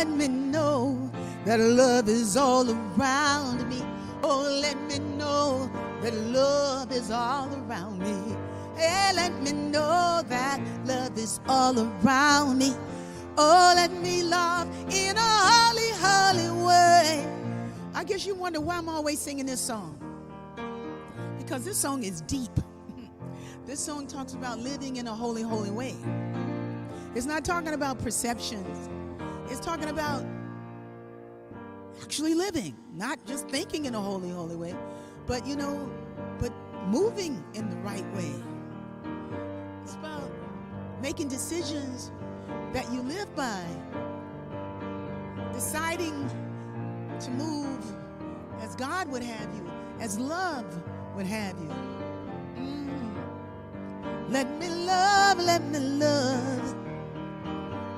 let me know that love is all around me. Oh, let me know that love is all around me. Hey, let me know that love is all around me. Oh, let me love in a holy, holy way. I guess you wonder why I'm always singing this song. Because this song is deep. This song talks about living in a holy, holy way. It's not talking about perceptions. It's talking about actually living, not just thinking in a holy, holy way, but, you know, but moving in the right way. It's about making decisions that you live by, deciding to move as God would have you, as love would have you. Let me love, let me love.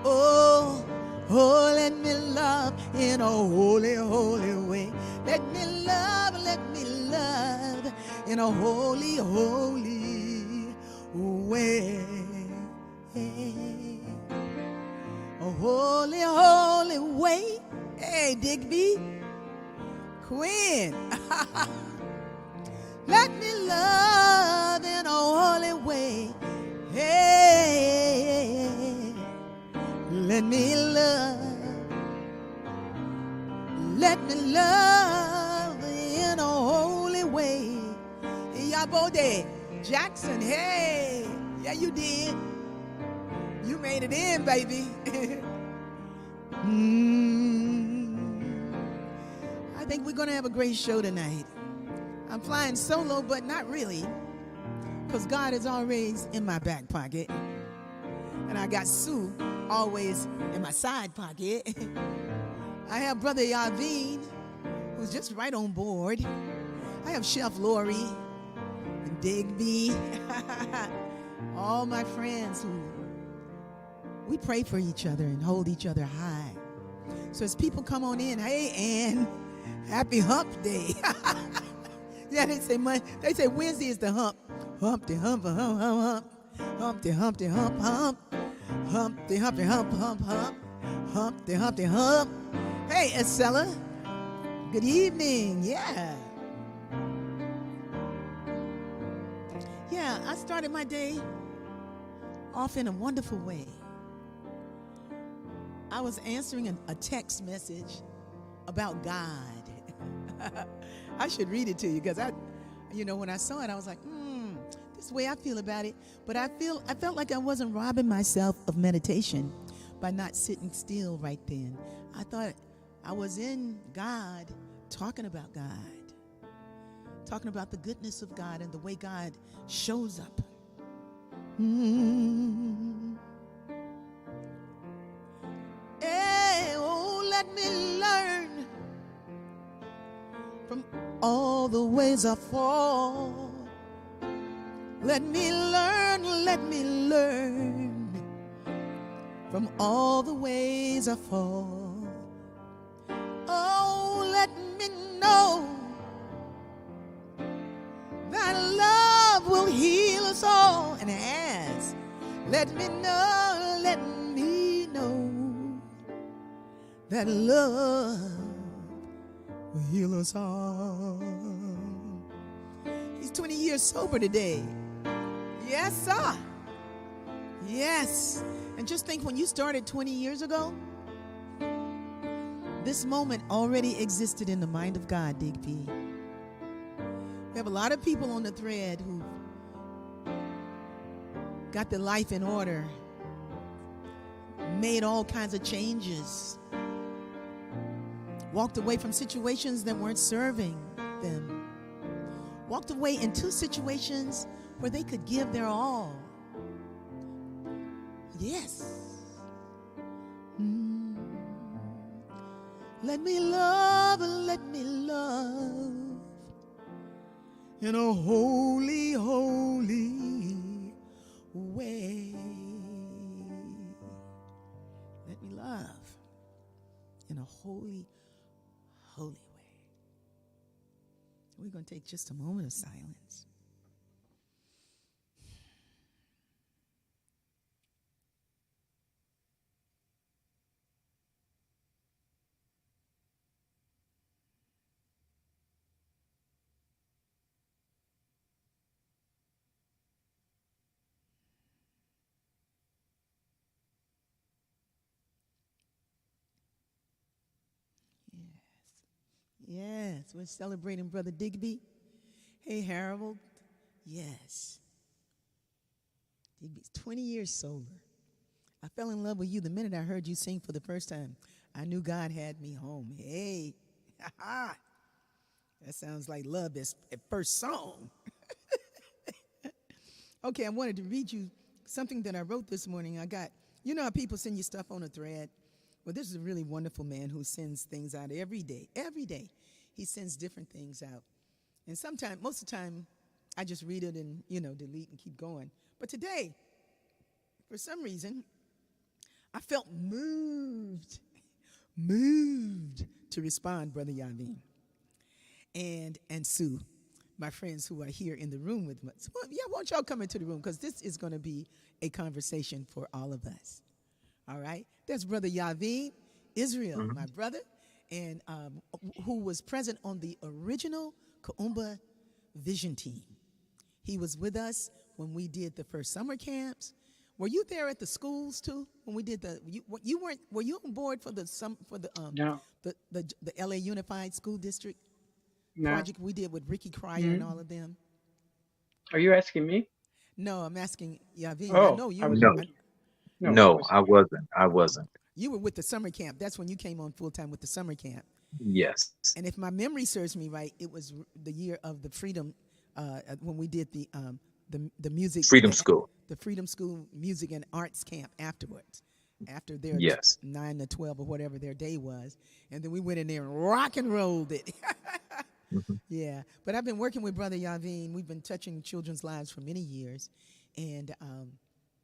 Oh, oh, let me love in a holy, holy way. Let me love in a holy, holy way. A holy, holy way. Hey, Digby, Quinn. Let me love in a holy way. Hey, let me love. Let me love in a holy way. Yabode Jackson, hey, yeah, you did. You made it in, baby. I think we're going to have a great show tonight. I'm flying solo, but not really, because God is always in my back pocket. And I got Sue always in my side pocket. I have Brother Yaveen, who's just right on board. I have Chef Lori and Digby. All my friends who we pray for each other and hold each other high. So as people come on in, hey, Ann, happy hump day. Yeah, they say Wednesday is the hump. Humpty hump, hump, hump, hump. Humpty, humpty, hump, hump. Humpty, humpty, hump, hump, hump. Humpty, humpty, hump. Hey, Estella. Good evening. Yeah. Yeah, I started my day off in a wonderful way. I was answering a text message about God. I should read it to you because when I saw it, I was like, this is the way I feel about it. But I felt like I wasn't robbing myself of meditation by not sitting still right then. I thought I was in God, talking about God, talking about the goodness of God and the way God shows up. Hey, oh, let me learn from all the ways I fall. Let me learn from all the ways I fall. Oh, let me know that love will heal us all, and it has. Let me know that love will heal us all. He's 20 years sober today. Yes, sir. Yes. And just think, when you started 20 years ago, this moment already existed in the mind of God, Digby. We have a lot of people on the thread who got their life in order, made all kinds of changes, walked away from situations that weren't serving them, walked away into situations where they could give their all. Yes. Let me love in a holy, holy way. Let me love in a holy, holy way. We're going to take just a moment of silence. Yes, we're celebrating Brother Digby. Hey, Harold. Yes, Digby's 20 years sober. I fell in love with you the minute I heard you sing for the first time. I knew God had me home. Hey, that sounds like love at first song. Okay, I wanted to read you something that I wrote this morning. You know how people send you stuff on a thread? Well, this is a really wonderful man who sends things out every day. Every day, he sends different things out. And sometimes, most of the time, I just read it and, delete and keep going. But today, for some reason, I felt moved to respond, Brother Yavin and Sue, my friends who are here in the room with us. Well, yeah, won't y'all come into the room? Because this is going to be a conversation for all of us. All right? That's Brother Yavin, Israel, my brother, and who was present on the original Kaumba Vision Team. He was with us when we did the first summer camps. Were you there at the schools too when we did you weren't? Were you on board for the No. the LA Unified School District No. project we did with Rickie and all of them? Are you asking me? No, I'm asking Yavin. I Oh, know you I were. was No, thinking. No, I no, wasn't. I wasn't. I wasn't. You were with the summer camp. That's when you came on full time with the summer camp. Yes. And if my memory serves me right, it was the year of the Freedom when we did the music Freedom School. the Freedom School Music and Arts Camp afterwards, after their Yes. 9 to 12 or whatever their day was, and then we went in there and rock and rolled it. Mhm. Yeah, but I've been working with Brother Yavin. We've been touching children's lives for many years, and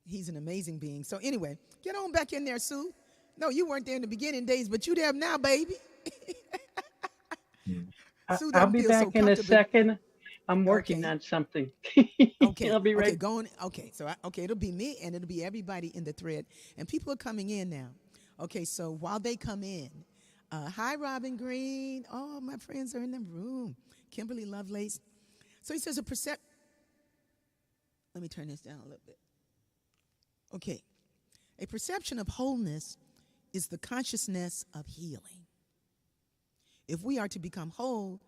he's an amazing being. So anyway, get on back in there, Sue. No, you weren't there in the beginning days, but you there now, baby. Mm. Sue I'll doesn't be feel so back in a comfortable. second. I'm working Okay. on something. Okay, I'll be okay, right. go on. Okay, so it'll be me and it'll be everybody in the thread, and people are coming in now. Okay, so while they come in, hi Robin Green. Oh, my friends are in the room. Kimberly Lovelace. So he says a percep. Let me turn this down a little bit. Okay, a perception of wholeness is the consciousness of healing. If we are to become whole,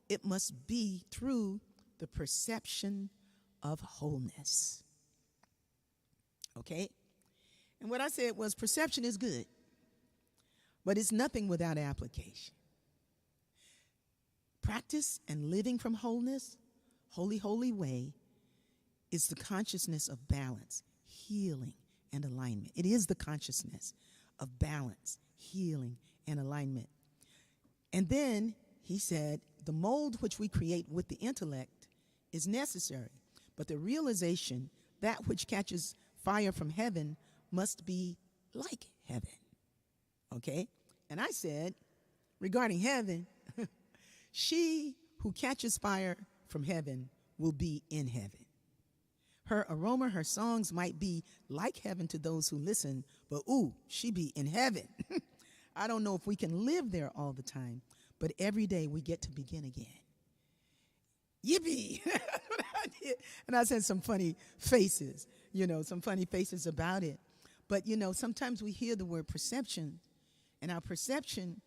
it must be through the perception of wholeness. Okay? And what I said was perception is good, but it's nothing without application. Practice and living from wholeness, holy way, is the consciousness of balance, healing, and alignment. It is the consciousness of balance, healing, and alignment. And then he said, the mold which we create with the intellect is necessary, but the realization that which catches fire from heaven must be like heaven. Okay? And I said, regarding heaven, she who catches fire from heaven will be in heaven. Her aroma, her songs might be like heaven to those who listen, but ooh, she be in heaven. I don't know if we can live there all the time, but every day we get to begin again. Yippee! And I said some funny faces, some funny faces about it. But, sometimes we hear the word perception, and our perception,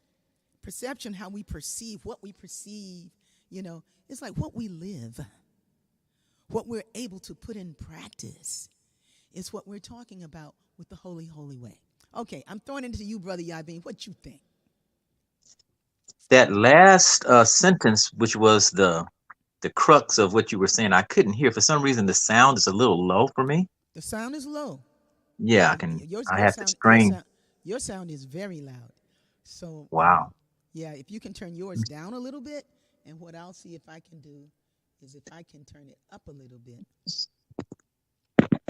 how we perceive, what we perceive, it's like what we live, what we're able to put in practice is what we're talking about with the holy way. Okay, I'm throwing it to you, Brother Yavin. What you think? That last sentence, which was the crux of what you were saying, I couldn't hear. For some reason, the sound is a little low for me. The sound is low. Yeah, I Yeah, can. yours, I your have to sound, your strain. sound, your sound is very loud. So, Wow. yeah, if you can turn yours down a little bit, and what I'll see if I can do is if I can turn it up a little bit.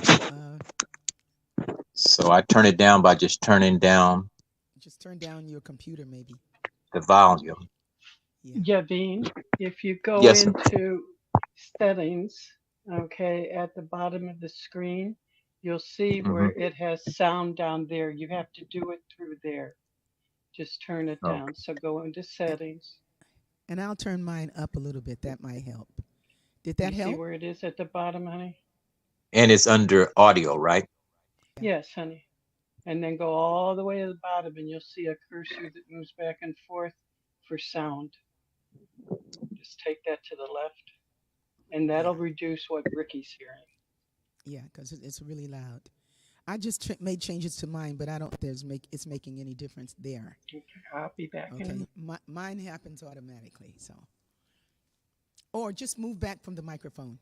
Uh, So I turn it down by just turning down just turn down your computer, maybe. the volume. Yeah. Yavin, if you go Yes, sir. into settings, okay, at the bottom of the screen, you'll see Hmm. where it has sound down there. You have to do it through there. Just turn it Okay. down. So go into And, settings. and I'll turn mine up a little bit. That might help. Did that You see help? where it is at the bottom, honey? And it's under audio, right? Yeah. Yes, honey. And then go all the way to the bottom and you'll see a cursor that moves back and forth for sound. Just take that to the left, and Yeah, that'll reduce what Rickie's hearing. yeah, because it's really loud. I just made changes to mine, but I don't. It's making any difference there. Okay, I'll be back in. Okay, mine happens automatically. So, or just move back from the microphone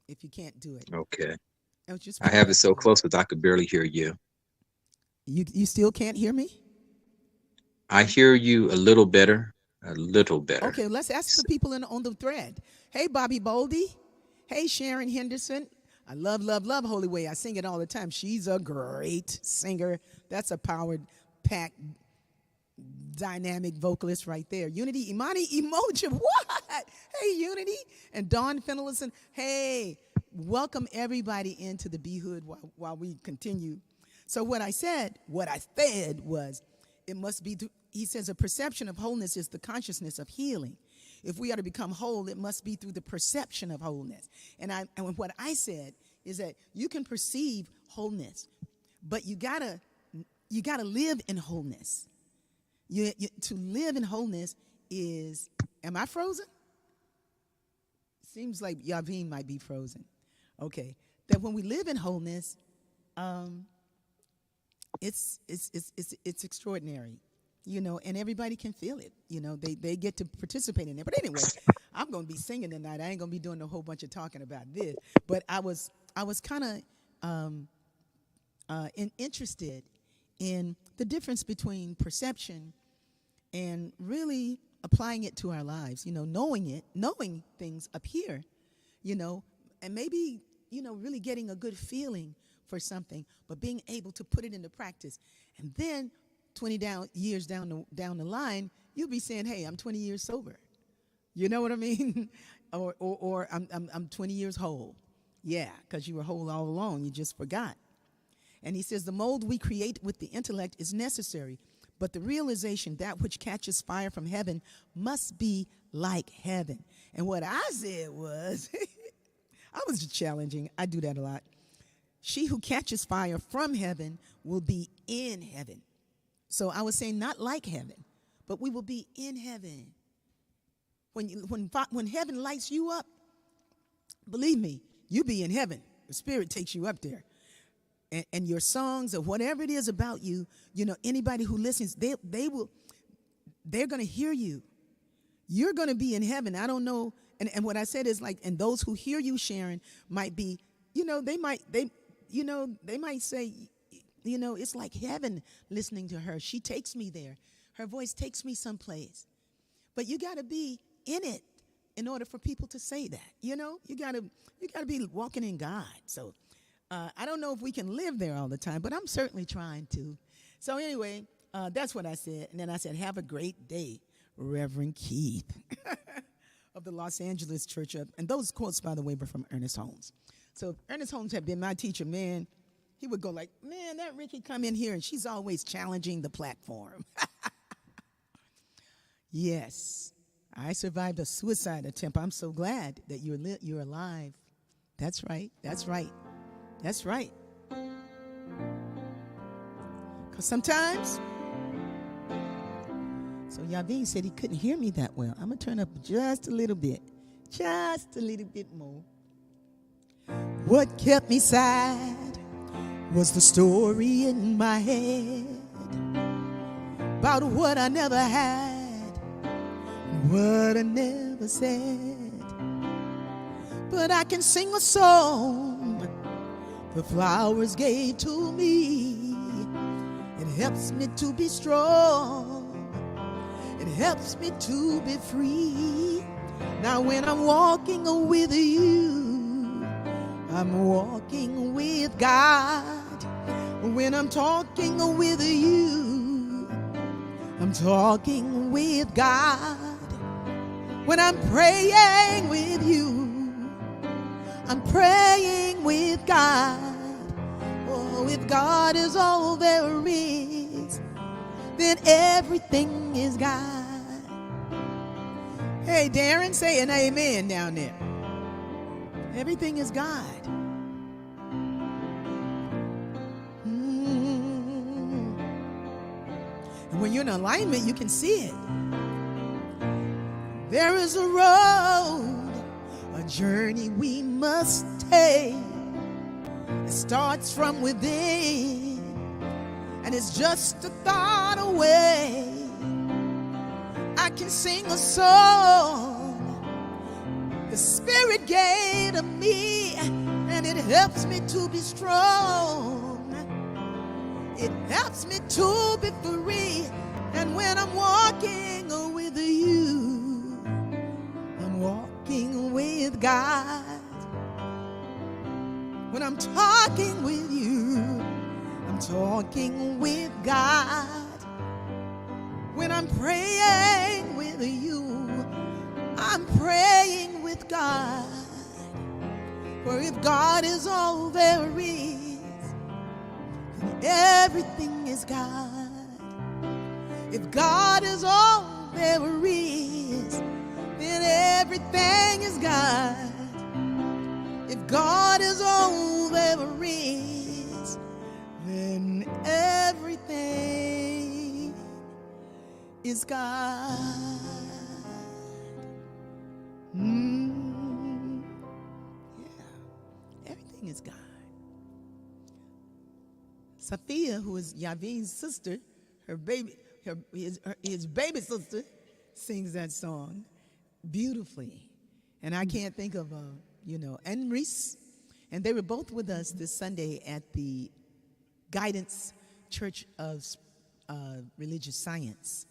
if you can't do it. Okay. Oh, just I pull have it back a so little. close that I could barely hear you. You still can't hear me? I hear you a little better, a little better. Okay, let's ask the people on the thread. Hey, Bobby Boldy. Hey, Sharon Henderson. I love, love, love Holy Way. I sing it all the time. She's a great singer. That's a powered, packed, dynamic vocalist right there. Unity Imani Emoji. What? Hey, Unity. And Dawn Finlayson. Hey, welcome everybody into the B Hood while we continue. So what I said was, it must be, he says, a perception of wholeness is the consciousness of healing. If we are to become whole, it must be through the perception of wholeness. And what I said is that you can perceive wholeness, but you gotta live in wholeness. To live in wholeness is, am I frozen? Seems like Yavin might be frozen. Okay, that when we live in wholeness, it's extraordinary, and everybody can feel it. They get to participate in it. But anyway, I'm going to be singing tonight. I ain't going to be doing a whole bunch of talking about this. But I was kind of interested in the difference between perception and really applying it to our lives. Knowing things up here, and maybe really getting a good feeling for something, but being able to put it into practice. And then 20 years down the line, you'll be saying, hey, I'm 20 years sober. You know what I mean? or I'm 20 years whole. Yeah, because you were whole all along. You just forgot. And he says the mold we create with the intellect is necessary, but the realization, that which catches fire from heaven, must be like heaven. And what I said was, I was just challenging. I do that a lot. She who catches fire from heaven will be in heaven. So I was saying not like heaven, but we will be in heaven. When heaven lights you up, believe me, you be in heaven. The Spirit takes you up there. And your songs or whatever it is about you, anybody who listens, they're going to hear you. You're going to be in heaven. I don't know. And what I said is like, and those who hear you, Sharon, might be, they might say, it's like heaven listening to her. She takes me there. Her voice takes me someplace. But you got to be in it in order for people to say that. You got to be walking in God. So I don't know if we can live there all the time, but I'm certainly trying to. So anyway, that's what I said. And then I said, have a great day, Reverend Keith of the Los Angeles Church. And those quotes, by the way, were from Ernest Holmes. So if Ernest Holmes had been my teacher, man, he would go like, man, that Rickie come in here and she's always challenging the platform. Yes, I survived a suicide attempt. I'm so glad that you're alive. That's right. That's right. That's right. Because sometimes, so Yavin said he couldn't hear me that well. I'm going to turn up just a little bit more. What kept me sad was the story in my head about what I never had, what I never said. But I can sing a song the flowers gave to me. It helps me to be strong. It helps me to be free. Now when I'm walking with you, I'm walking with God. When I'm talking with you, I'm talking with God. When I'm praying with you, I'm praying with God. Oh, if God is all there is, then everything is God. Hey, Darren, say an amen down there. Everything is God. And when you're in alignment, you can see it. There is a road, a journey we must take. It starts from within, and it's just a thought away. I can sing a song the Spirit gave to me, and it helps me to be strong. It helps me to be free. And when I'm walking with you, I'm walking with God. When I'm talking with you, I'm talking with God. When I'm praying with you, I'm praying with God. For if God is all there is, then everything is God. If God is all there is, then everything is God. If God is all there is, then everything is God. Yeah, everything is God. Sophia, who is Yavin's sister, his baby sister, sings that song beautifully. And I can't think of, and Reese. And they were both with us this Sunday at the Guidance Church of Religious Science,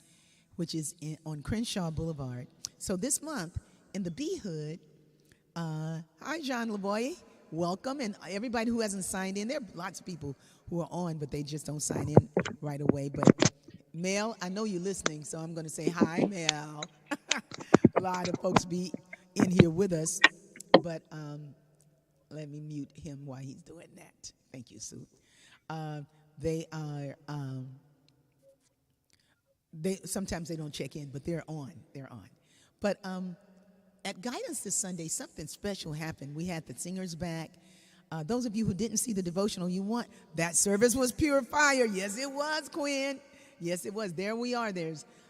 which is on Crenshaw Boulevard. So this month in the B Hood, hi, John Lavoie, welcome. And everybody who hasn't signed in, there are lots of people who are on, but they just don't sign in right away. But Mel, I know you're listening, so I'm going to say hi, Mel. A lot of folks be in here with us, but let me mute him while he's doing that. Thank you, Sue. They are, sometimes they don't check in, but they're on. They're on. But at Guidance this Sunday, something special happened. We had the singers back. Those of you who didn't see the devotional you want, that service was pure fire. Yes, it was, Quinn. Yes, it was. There we are.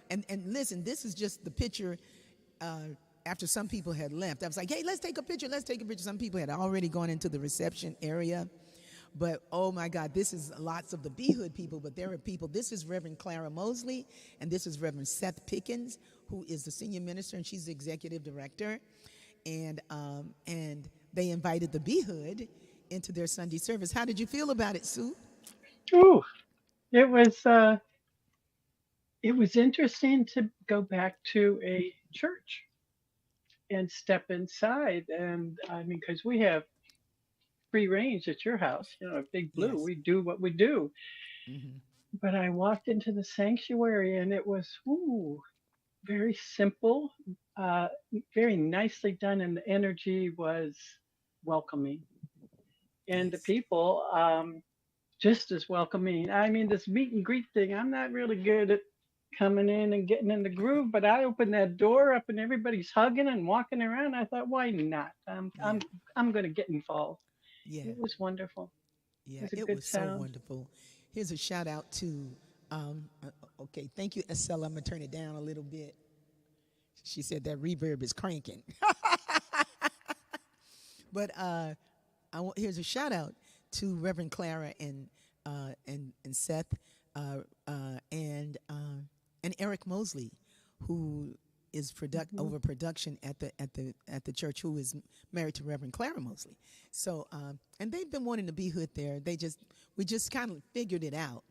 And listen, this is just the picture after some people had left. I was like, hey, let's take a picture. Let's take a picture. Some people had already gone into the reception area. But, oh, my God, this is lots of the B-Hood people, but there are people. This is Reverend Clara Mosley, and this is Reverend Seth Pickens, who is the senior minister, and she's the executive director. And they invited the B-Hood into their Sunday service. How did you feel about it, Sue? Ooh, it was interesting to go back to a church and step inside. And I mean, because we have free range at your house, Big Blue, Yes. we do what we do. Mm-hmm. But I walked into the sanctuary and it was, very simple, very nicely done. And the energy was welcoming. And the Yes. people, just as welcoming. I mean, this meet and greet thing, I'm not really good at coming in and getting in the groove, but I opened that door up and everybody's hugging and walking around. I thought, why not? Yeah. I'm going to get involved. Yeah. It was wonderful. It Yeah. was a It good was so sound. wonderful. Here's a shout out to, okay, thank you, Estella. I'm going to turn it down a little bit. She said that reverb is cranking. But here's a shout out to Reverend Clara and Seth and Eric Mosley, who is over production at the church, who is married to Reverend Clara Mosley. So and they've been wanting to be hood there. We just kind of figured it out,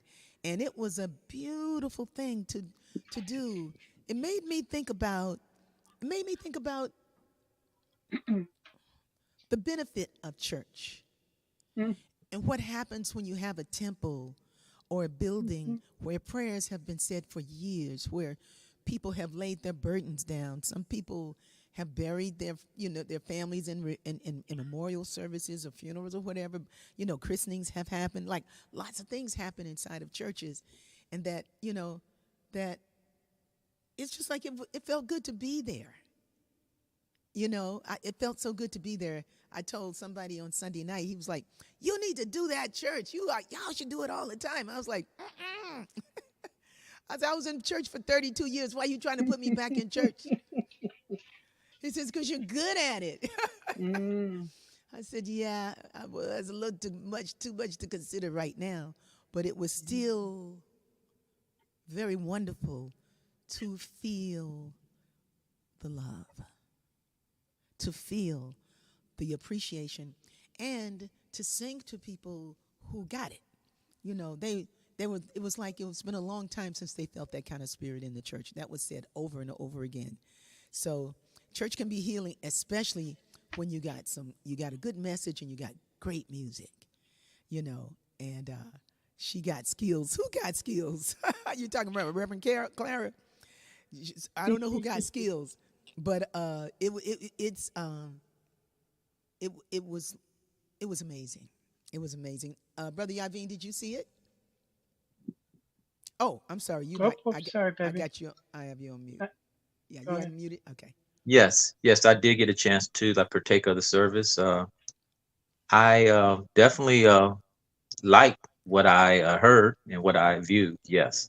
and it was a beautiful thing to do. It made me think about the benefit of church Mm, and what happens when you have a temple or a building mhm, where prayers have been said for years, where people have laid their burdens down. Some people have buried their families in memorial services or funerals or whatever. Christenings have happened. Like, lots of things happen inside of churches, and that it's just like it felt good to be there. It felt so good to be there. I told somebody on Sunday night, he was like, you need to do that church. Y'all should do it all the time. I was like, mm-mm. I was in church for 32 years. Why are you trying to put me back in church? He says, because you're good at it. Mm. I said, yeah, I was a little too much to consider right now, but it was still very wonderful to feel the love, to feel the appreciation, and to sing to people who got it. You know, they were. It was like it's been a long time since they felt that kind of spirit in the church. That was said over and over again. So, church can be healing, especially when you got a good message and you got great music. You know, and she got skills. Who got skills? You talking about Reverend Clara? I don't know who got skills, but it was amazing. It was amazing. Brother Yavin, did you see it? Oh, I'm sorry. Sorry, I baby. got you. I have you on mute. Uh, Yeah, Go you ahead. unmuted. Okay. Yes, yes, I did get a chance to like partake of the service. I definitely liked what I heard and what I viewed. Yes.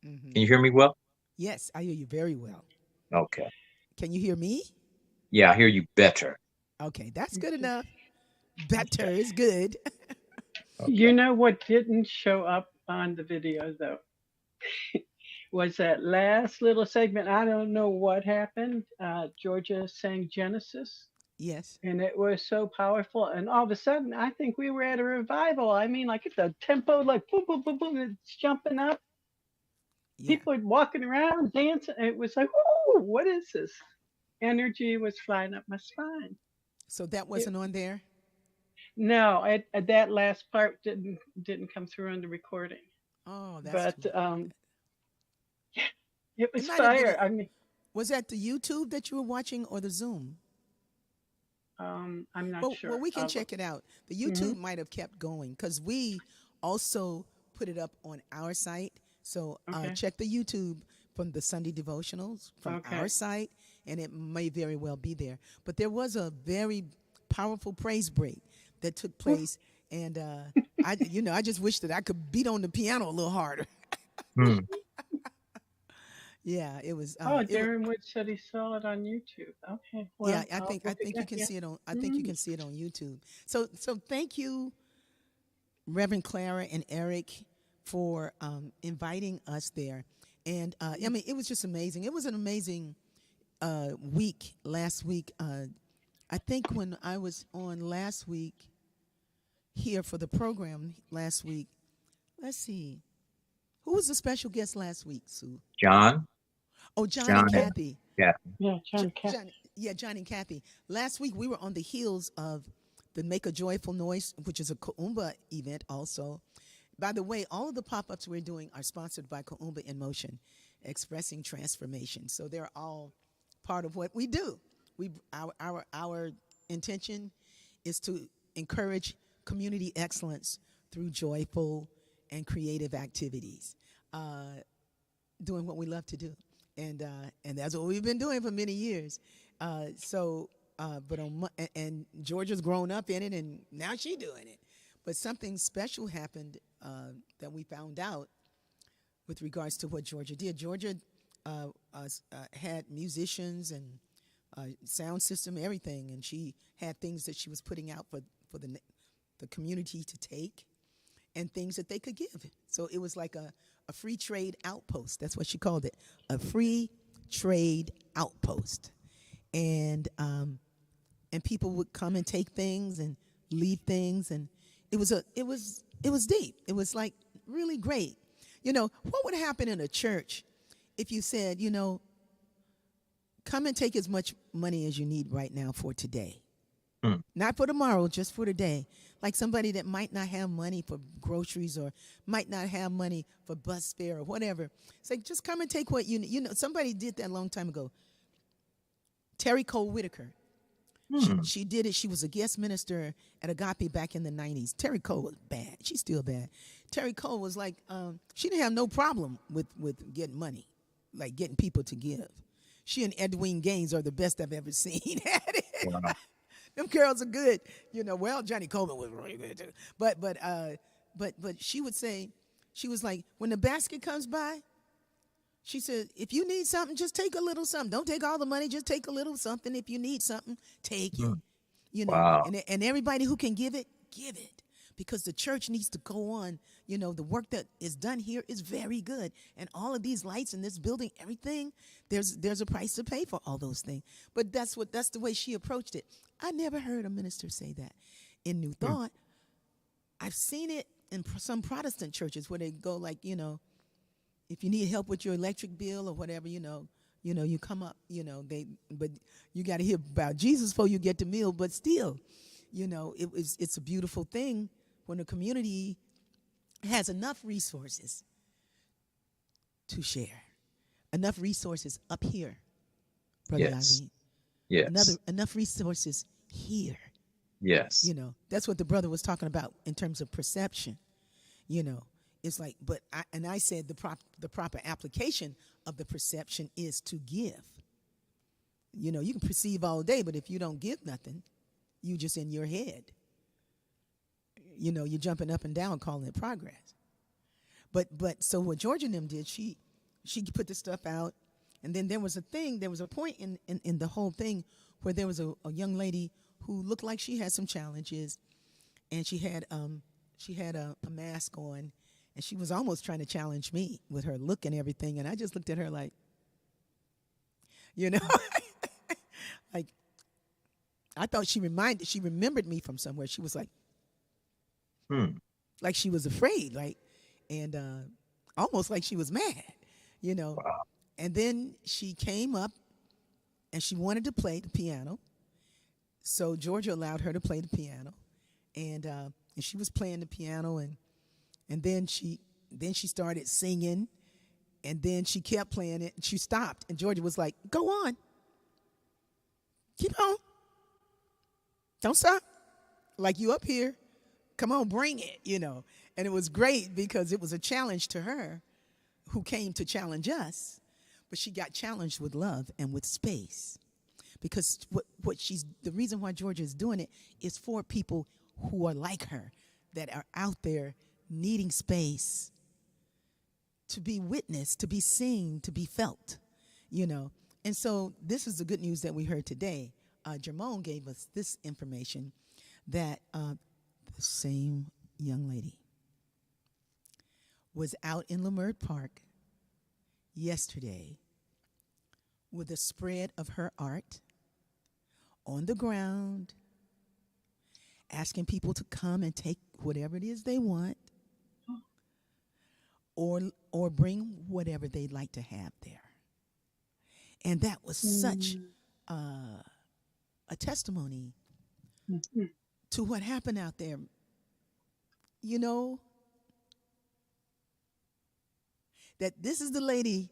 Hmm. Can you hear me well? Yes, I hear you very well. Okay. Can you hear me? Yeah, I hear you better. Okay, that's good Okay. enough. Better is good. You Okay. know what didn't show up on the video though was that last little segment. I don't know what happened. Georgia sang Genesis, Yes. and it was so powerful. And all of a sudden, I think we were at a revival. I mean, like it's a tempo, like boom, boom, boom, boom, it's jumping up. Yeah. People are walking around, dancing. It was like, oh, what is this? Energy was flying up my spine. So that It, wasn't on there. no, that last part didn't come through on the recording, Oh, that's too but bad. yeah, it It was might have been. fire. I mean, Was that the YouTube that you were watching or the Zoom? I'm not Well, sure. we can check it out. The Hmm. YouTube might have kept going because we also put it up on our site. So Okay, check the YouTube from the Sunday devotionals from our okay. site, and it may very well be there. But there was a very powerful praise break that took Whew. place, and I just wish that I could beat on the piano a little harder. Hmm. Yeah, it was. Oh, It was. Darren Wood said he saw it on YouTube. Okay, Yeah, well, I I'll think I look think you again. can Yeah. see it on. I think you Hmm. can see it on YouTube. So thank you, Reverend Clara and Eric, for inviting us there. And I mean, it was just amazing. It was an amazing week last week. I think when I was on last week here for the program last week, let's see, who was the special guest last week, Sue? John, Oh, John and John and Kathy. Kathy. Yeah, John Cat. John, yeah, John and Kathy. Last week we were on the heels of the Make a Joyful Noise, which is a Kuumba event also. By the way, all of the pop-ups we're doing are sponsored by Kuumba in Motion, expressing transformation. So they're all part of what we do. Our intention is to encourage community excellence through joyful and creative activities. Doing what we love to do, and that's what we've been doing for many years. But and Georgia's grown up in it, and now she's doing it. But something special happened that we found out with regards to what Georgia did. Georgia had musicians and sound system, everything, and she had things that she was putting out for the community to take and things that they could give. So it was like a free trade outpost. That's what she called it, a free trade outpost. And people would come and take things and leave things, and it was deep. It was like really great. You know, what would happen in a church if you said, come and take as much money as you need right now for today? Hmm. Not for tomorrow, just for today. Like somebody that might not have money for groceries or might not have money for bus fare or whatever. It's like, just come and take what you need. Somebody did that a long time ago. Terry Cole Whitaker. Hmm. She did it. She was a guest minister at Agape back in the 90s. Terry Cole was bad. She's still bad. Terry Cole was like, she didn't have no problem with getting money, like getting people to give. She and Edwin Gaines are the best I've ever seen at it. Wow. Them girls are good. Well, Johnny Coleman was really good too. But she would say, she was like, when the basket comes by, She said, if you need something, just take a little something. Don't take all the money. Just take a little something. If you need something, take it. Mm. You know, Wow. and everybody who can give it, give it. Because the church needs to go on. You know, the work that is done here is very good. And all of these lights in this building, everything, there's a price to pay for all those things. But that's the way she approached it. I never heard a minister say that. In New Mm. Thought, I've seen it in some Protestant churches where they go like, you know, if you need help with your electric bill or whatever, you come up, but you got to hear about Jesus before you get the meal. But still, it's a beautiful thing when the community has enough resources to share, enough resources up here, Brother Yes. Irene, Yes. enough resources here. Yes. That's what the brother was talking about in terms of perception. It's like, I said the proper application of the perception is to give. You can perceive all day, but if you don't give nothing, you just in your head. You're jumping up and down calling it progress. But so what Georgia and them did, she put the stuff out, and then there was a point in the whole thing where there was a young lady who looked like she had some challenges, and she had a mask on, and she was almost trying to challenge me with her look and everything, and I just looked at her like, like I thought she remembered me from somewhere. She was like Hmm. she was afraid, and almost like she was mad, Wow. And then she came up and she wanted to play the piano. So Georgia allowed her to play the piano, and she was playing the piano, and then she started singing, and then she kept playing it. And she stopped, and Georgia was like, "Go on, keep on, don't stop. Like you up here, come on, bring it." And it was great because it was a challenge to her, who came to challenge us, but she got challenged with love and with space. Because the reason why Georgia is doing it is for people who are like her, that are out there needing space to be witnessed, to be seen, to be felt, And so this is the good news that we heard today. Jermone gave us this information that the same young lady was out in Leimert Park yesterday with a spread of her art on the ground, asking people to come and take whatever it is they want, or bring whatever they'd like to have there. And that was such a testimony Mhm. to what happened out there. That this is the lady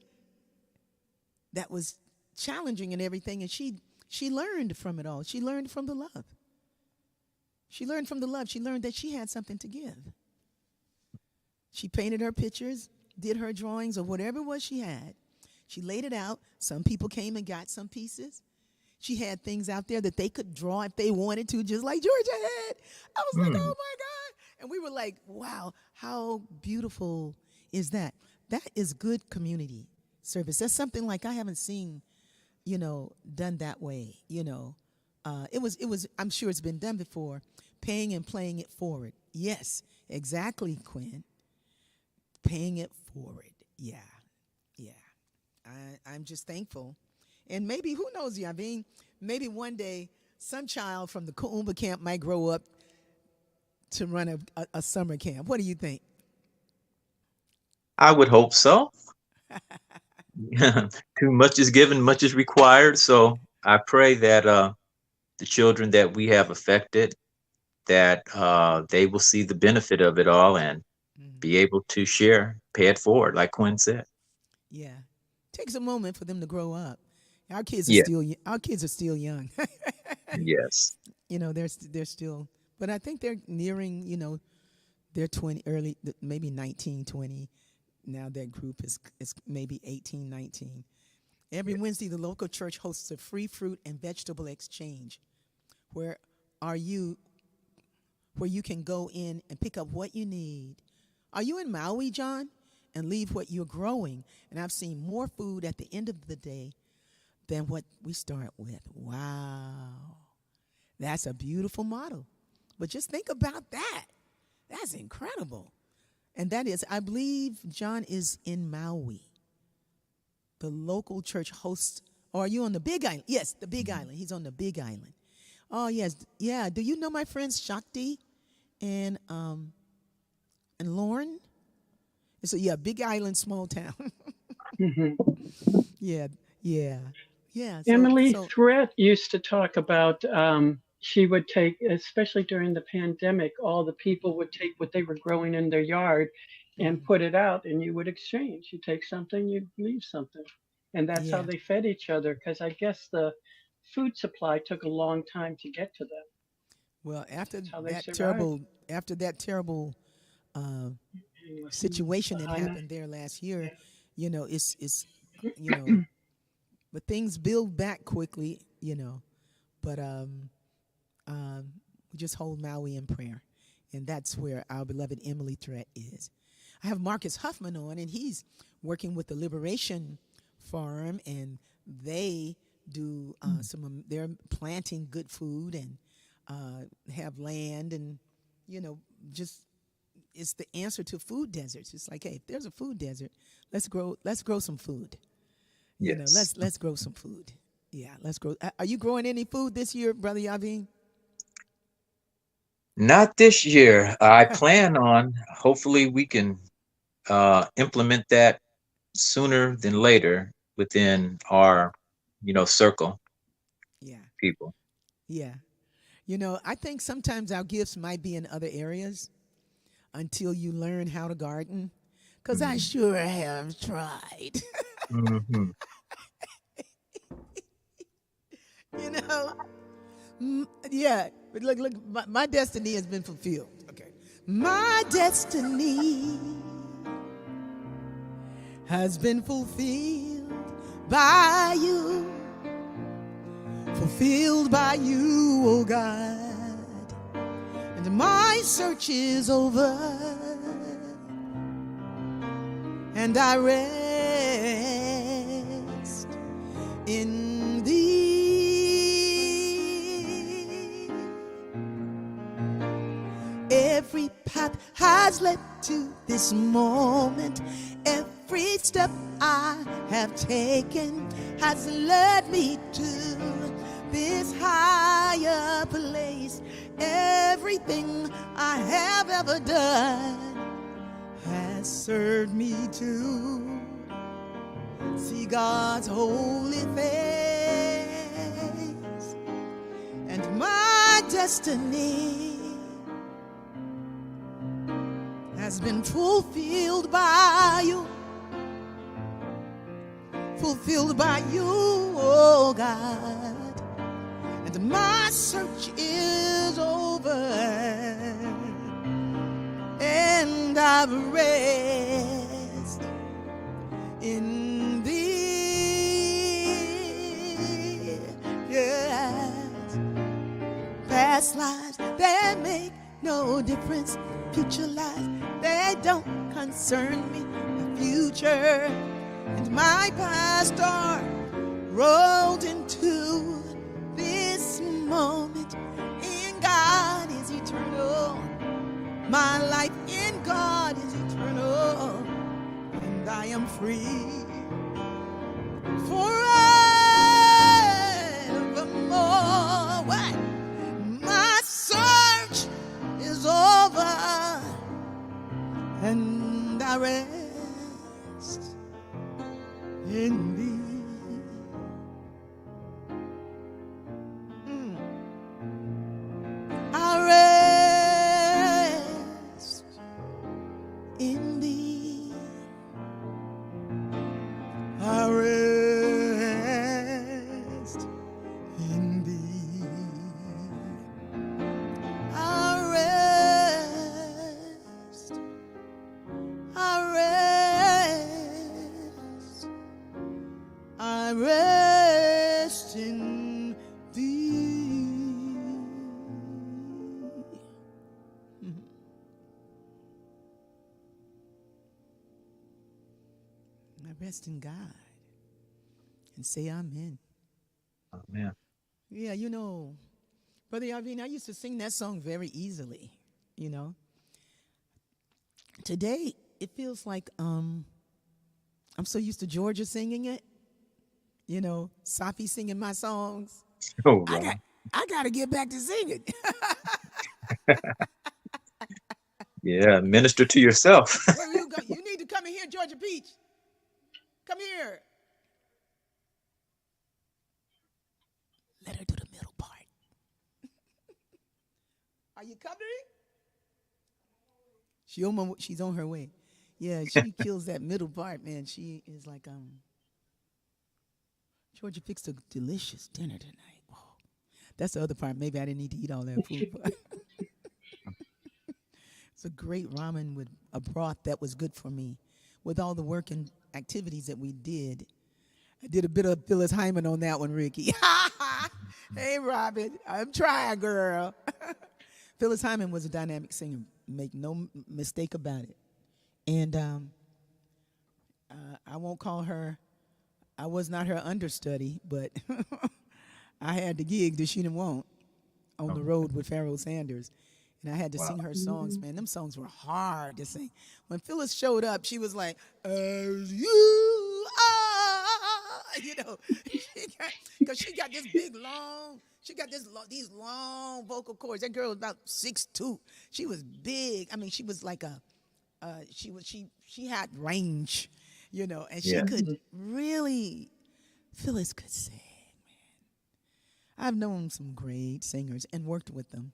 that was challenging and everything, and she learned from it all. She learned from the love. She learned from the love. She learned that she had something to give. She painted her pictures, did her drawings, or whatever it was she had. She laid it out. Some people came and got some pieces. She had things out there that they could draw if they wanted to, just like Georgia had. I was like, Hmm. oh my God. And we were like, wow, how beautiful is that? That is good community service. That's something like I haven't seen, done that way. It was. I'm sure it's been done before, paying and playing it forward. Yes, exactly, Quinn. Paying it forward. Yeah. I'm just thankful, and maybe who knows, Yavin? Maybe one day some child from the Kuumba camp might grow up to run a summer camp. What do you think? I would hope so. Too much is given, much is required. So I pray that the children that we have affected, that they will see the benefit of it all and Mm, be able to share, pay it forward, like Quinn said. yeah, takes a moment for them to grow up. Our kids are Yeah. still young. Yes. They're still, but I think they're nearing, they're 20, maybe 19, 20. Now their group is maybe 18, 19. Every Wednesday, the local church hosts a free fruit and vegetable exchange. Where are you? Where you can go in and pick up what you need. Are you in Maui, John? and leave what you're growing. And I've seen more food at the end of the day than what we start with. Wow. That's a beautiful model. But just think about that. That's incredible. And that is, I believe John is in Maui. The local church hosts, or are you on the Big Island? Yes, the Big Island. He's on the Big Island. Oh, yes. Yeah. Do you know my friends Shakti and Lauren? So, yeah, Big Island, small town. Mhm. Yeah, yeah, yeah. Emily So, Threat used to talk about she would take, especially during the pandemic, all the people would take what they were growing in their yard and put it out, and you would exchange. You take something, you leave something. And that's how yeah. they fed each other, because I guess the food supply took a long time to get to them. Well, That's how they survived. after that terrible uh, Anyone situation that behind that? happened there last year, it's you know, but things build back quickly, But we just hold Maui in prayer, and that's where our beloved Emily Threat is. I have Marcus Huffman on, and he's working with the Liberation Farm, and they do they're planting good food and have land, and you know, just it's the answer to food deserts. It's like, hey, if there's a food desert, let's grow some food. Yes. Let's grow some food. Yeah, let's grow. Are you growing any food this year, Brother Yavin? Not this year. I plan on, hopefully we can implement that sooner than later within our, circle Yeah, people. yeah. I think sometimes our gifts might be in other areas until you learn how to garden. Because I Mm-hmm. sure have tried. Mm-hmm. you know? Yeah. But look, my destiny has been fulfilled. Okay. My destiny has been fulfilled by you. Fulfilled by you, oh God. And my search is over. And I rest in thee. Every path has led to this moment. Every step I have taken has led me to this higher place. Everything I have ever done has served me to see God's holy face. And my destiny has been fulfilled by you. Fulfilled by you, oh God. And my search is over. And I've rest in thee. Yes. Past lives, they make no difference. Future lives, they don't concern me. The future and my pastor rolled into this moment. In God is eternal. My life in God is eternal. And I am free forevermore. What? My search is over. And I rest in thee. I rest in thee. I rest in thee. I rest. I rest. I rest in thee. rest in God and say amen. Amen. Yeah, Brother Yarvin, I used to sing that song very easily, you know. Today, it feels like I'm so used to Georgia singing it, Safi singing my songs. Oh, I wow. got to get back to singing. Yeah, minister to yourself. Where you go? You need to come in here, Georgia Peach. Come here. Let her do the middle part. Are you coming? She's on her way. Yeah, she kills that middle part, man. She is like Georgia fixed a delicious dinner tonight. Oh, that's the other part. Maybe I didn't need to eat all that food. But it's a great ramen with a broth that was good for me. With all the work and activities that we did, I did a bit of Phyllis Hyman on that one, Rickie. Hey, Robin, I'm trying, girl. Phyllis Hyman was a dynamic singer. Make no mistake about it. And I won't call her, I was not her understudy, but I had the gig that she didn't want on the road with Pharoah Sanders. And I had to sing her songs, man. Them songs were hard to sing. When Phyllis showed up, she was like, as you are, because she got this big, long, these long vocal cords. That girl was about 6'2". She was big. I mean, she was like she had range, and she could really, Phyllis could sing, man. I've known some great singers and worked with them,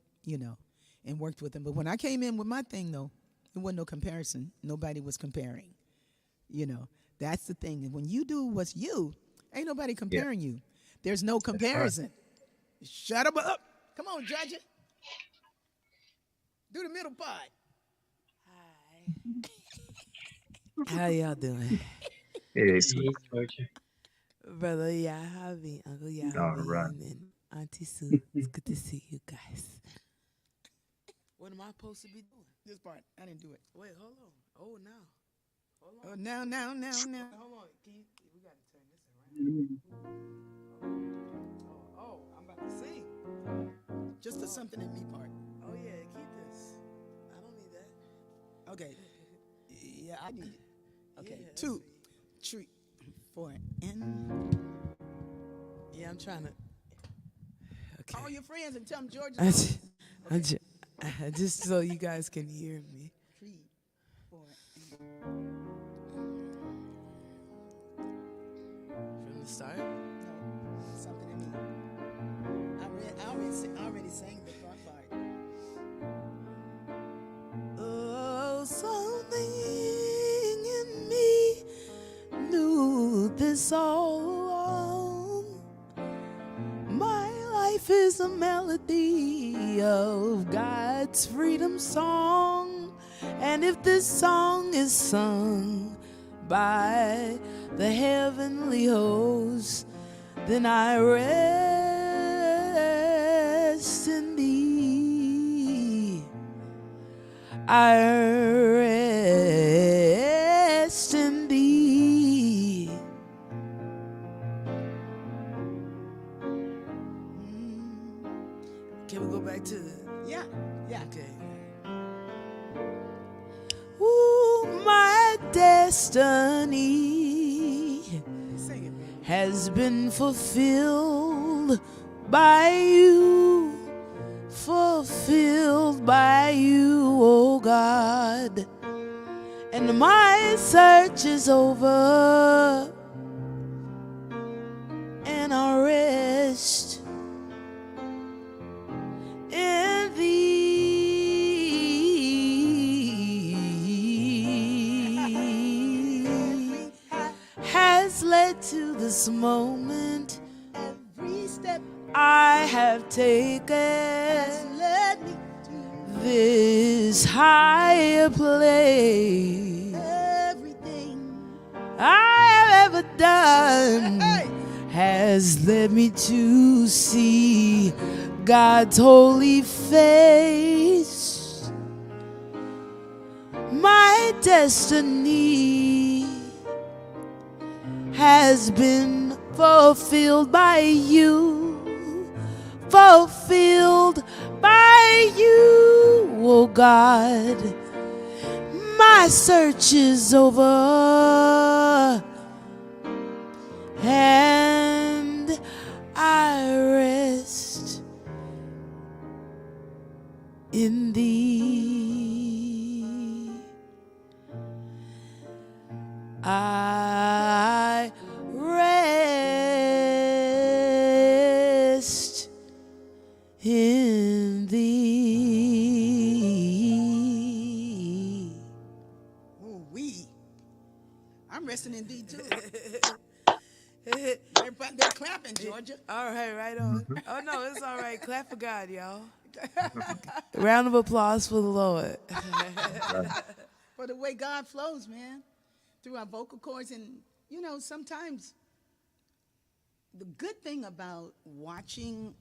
But when I came in with my thing, though, there wasn't no comparison. Nobody was comparing, That's the thing. And when you do what's you, ain't nobody comparing you. There's no comparison. Shut them up. Come on, judge it. Do the middle part. Hi. How y'all doing? Hey, Brother Yahavi, Uncle Yahavi, all right. and Auntie Sue. It's good to see you guys. What am I supposed to be doing? This part. I didn't do it. Wait, hold on. Oh, now. Hold Oh, on. now. Hold on. We got to turn this around. Oh, I'm about to sing. Just the something in me part. Oh, yeah, keep this. I don't need that. Okay. Yeah, I need it. Okay. Yeah, 2, 3, 4, and Yeah, I'm trying to. Okay. call your friends and tell them Georgia. Just so you guys can hear me. 3, 4, From the start? no, something in me. I already sang the front part. Oh, something in me knew this all along. My life is a melody of God's freedom song. And if this song is sung by the heavenly host, then I rest in thee. I rest in thee. Can we go back to the... Yeah. Okay. Ooh, my destiny Sing it, man. has been fulfilled by you, oh God. And my search is over, and I rest in thee. Has led to this moment. Every step I have taken led me to this higher place. everything. I have ever done Hey! has led me to see God's holy face. My destiny has been fulfilled by you, fulfilled by you, oh God. My search is over, and I rest in thee. I rest in thee. Oh, I'm resting in thee too. Everybody, they're clapping, Georgia. All right, right on. Oh, no, it's all right. Clap for God, y'all. Round of applause for the Lord. For the way God flows, man, through our vocal cords. And, you know, sometimes the good thing about watching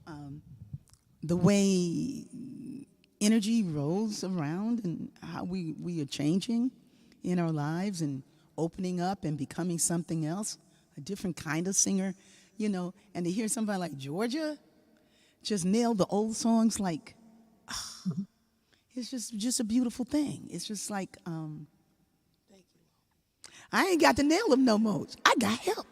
the way energy rolls around and how we are changing in our lives and opening up and becoming something else, a different kind of singer, you know, and to hear somebody like Georgia just nail the old songs like, it's just a beautiful thing. It's just like, Thank you. I ain't got to nail them no more. I got help.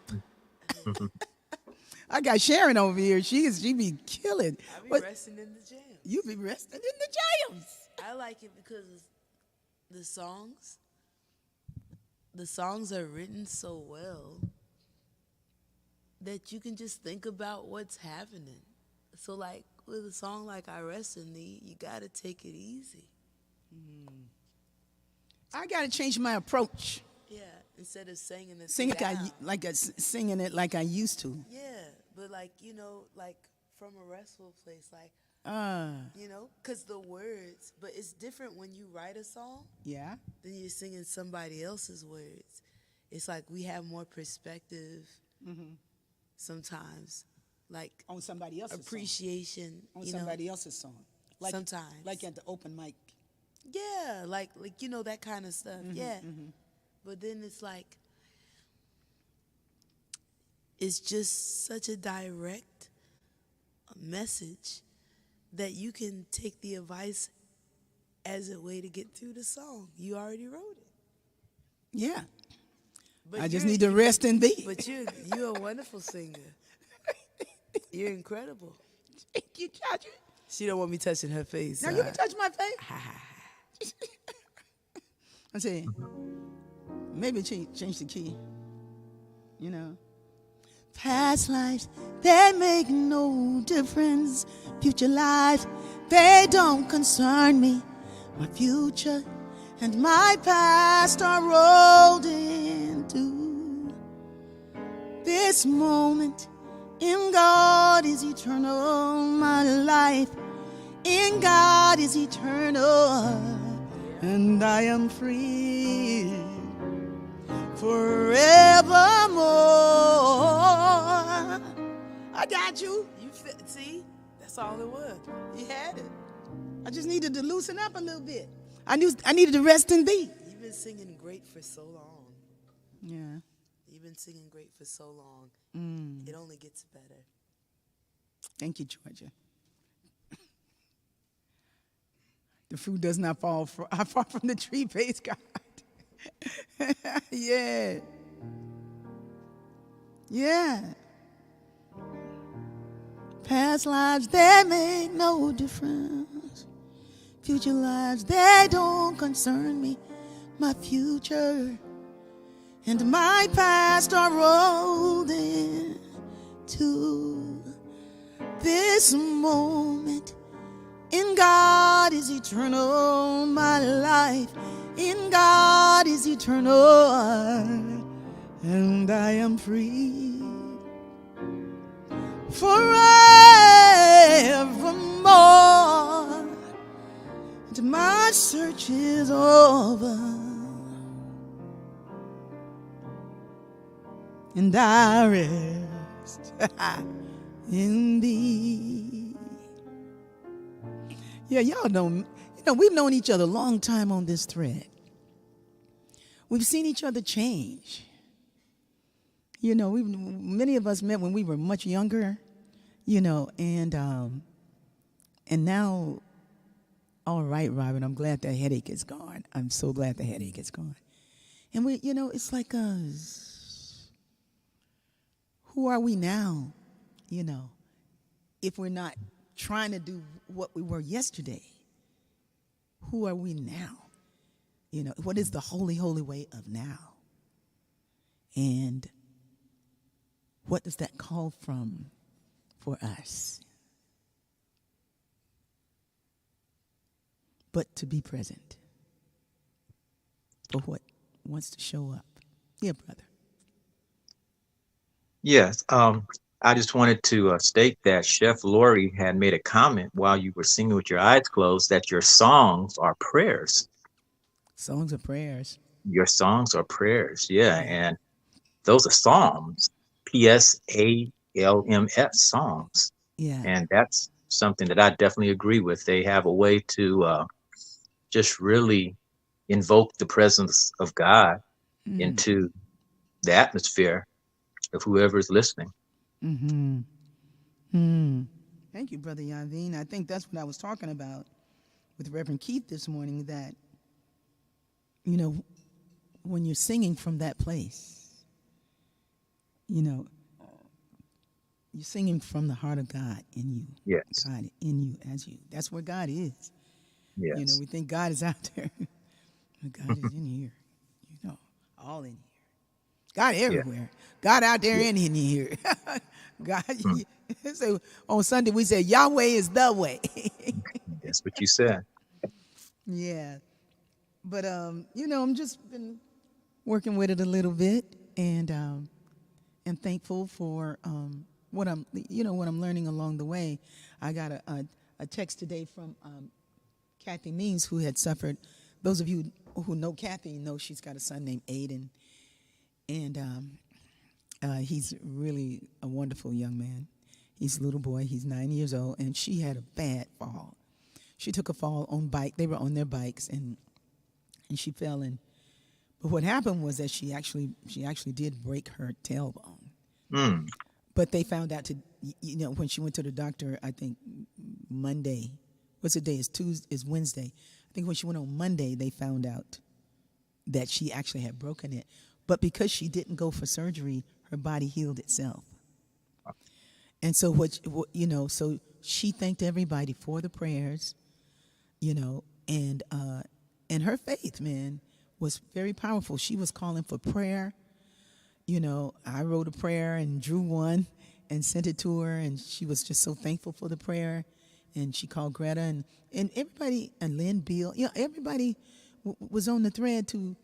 I got Sharon over here. She be killing. I be What- resting in the jam. You be resting in the jams. I like it because the songs are written so well that you can just think about what's happening. So like with a song like I Rest in Thee, you gotta take it easy. I got to change my approach. Yeah, instead of singing it Singing down. singing it like I used to. Yeah, but like, you know, like from a restful place, like, you know, because the words, but it's different when you write a song Yeah. than you're singing somebody else's words. It's like we have more perspective sometimes, like On somebody else's appreciation, song. On you know, somebody else's song. Like, sometimes. Like at the open mic. yeah, like you know, that kind of stuff. Yeah, but then it's like it's just such a direct message that you can take the advice as a way to get through the song. You already wrote it. Yeah. But I just you're- need to rest in thee. But you're a wonderful singer. You're incredible. Thank you, Georgia. She don't want me touching her face. Now you can touch my face. I say, maybe change the key. You know. Past lives, they make no difference. Future lives, they don't concern me. My future and my past are rolled into this moment. In God is eternal, my life in God is eternal, and I am free forevermore. I got you. See, that's all it was. You had it. I just needed to loosen up a little bit. I needed to rest in thee. You've been singing great for so long. Yeah. You've been singing great for so long. It only gets better. Thank you, Georgia. The fruit does not fall far from the tree, praise God. Yeah. Yeah. Past lives, they make no difference. Future lives, they don't concern me. My future and my past are rolled into this moment. In God is eternal, my life in God is eternal, and I am free forevermore. And my search is over, and I rest in thee. Yeah, y'all know, we've known each other a long time on this thread. We've seen each other change. You know, many of us met when we were much younger, you know, and now, all right, Robin, I'm glad that headache is gone. I'm so glad the headache is gone. And we, you know, it's like, who are we now? You know, if we're not trying to do what we were yesterday, who are we now? You know, what is the holy, holy way of now? And what does that call from for us? But to be present for what wants to show up. Yeah, brother. Yes. I just wanted to state that Chef Lori had made a comment while you were singing with your eyes closed that your songs are prayers. Songs of prayers. Your songs are prayers. Yeah. Yeah. And those are psalms, Psalms, songs. Yeah. And that's something that I definitely agree with. They have a way to just really invoke the presence of God into the atmosphere of whoever is listening. Thank you, Brother Yavin. I think that's what I was talking about with Reverend Keith this morning, that, you know, when you're singing from that place, you know, you're singing from the heart of God in you. Yes. God in you, as you. That's where God is. You know, Yes. we think God is out there. But God is in here. You know, all in here. God Yeah. everywhere. God out there Yeah. and in here. God, Mm. so on Sunday we say Yahweh is the way. That's what you said. Yeah. But you know, I'm just been working with it a little bit, and thankful for what I'm, you know, what I'm learning along the way. I got a text today from Kathy Means, who had suffered. Those of you who know Kathy know she's got a son named Aiden, and he's really a wonderful young man. He's a little boy. He's 9 years old, and she had a bad fall. She took a fall on bike. They were on their bikes, and she fell in. But what happened was that she actually did break her tailbone. Mm. But they found out you know, when she went to the doctor, I think Monday. What's the day? It's Tuesday. It's Wednesday. I think when she went on Monday, they found out that she actually had broken it. But because she didn't go for surgery, her body healed itself. And so you know, so she thanked everybody for the prayers, you know, and her faith, man, was very powerful. She was calling for prayer. You know, I wrote a prayer and drew one and sent it to her, and she was just so thankful for the prayer. And she called Greta and everybody, and Lynn Beal, you know, everybody was on the thread to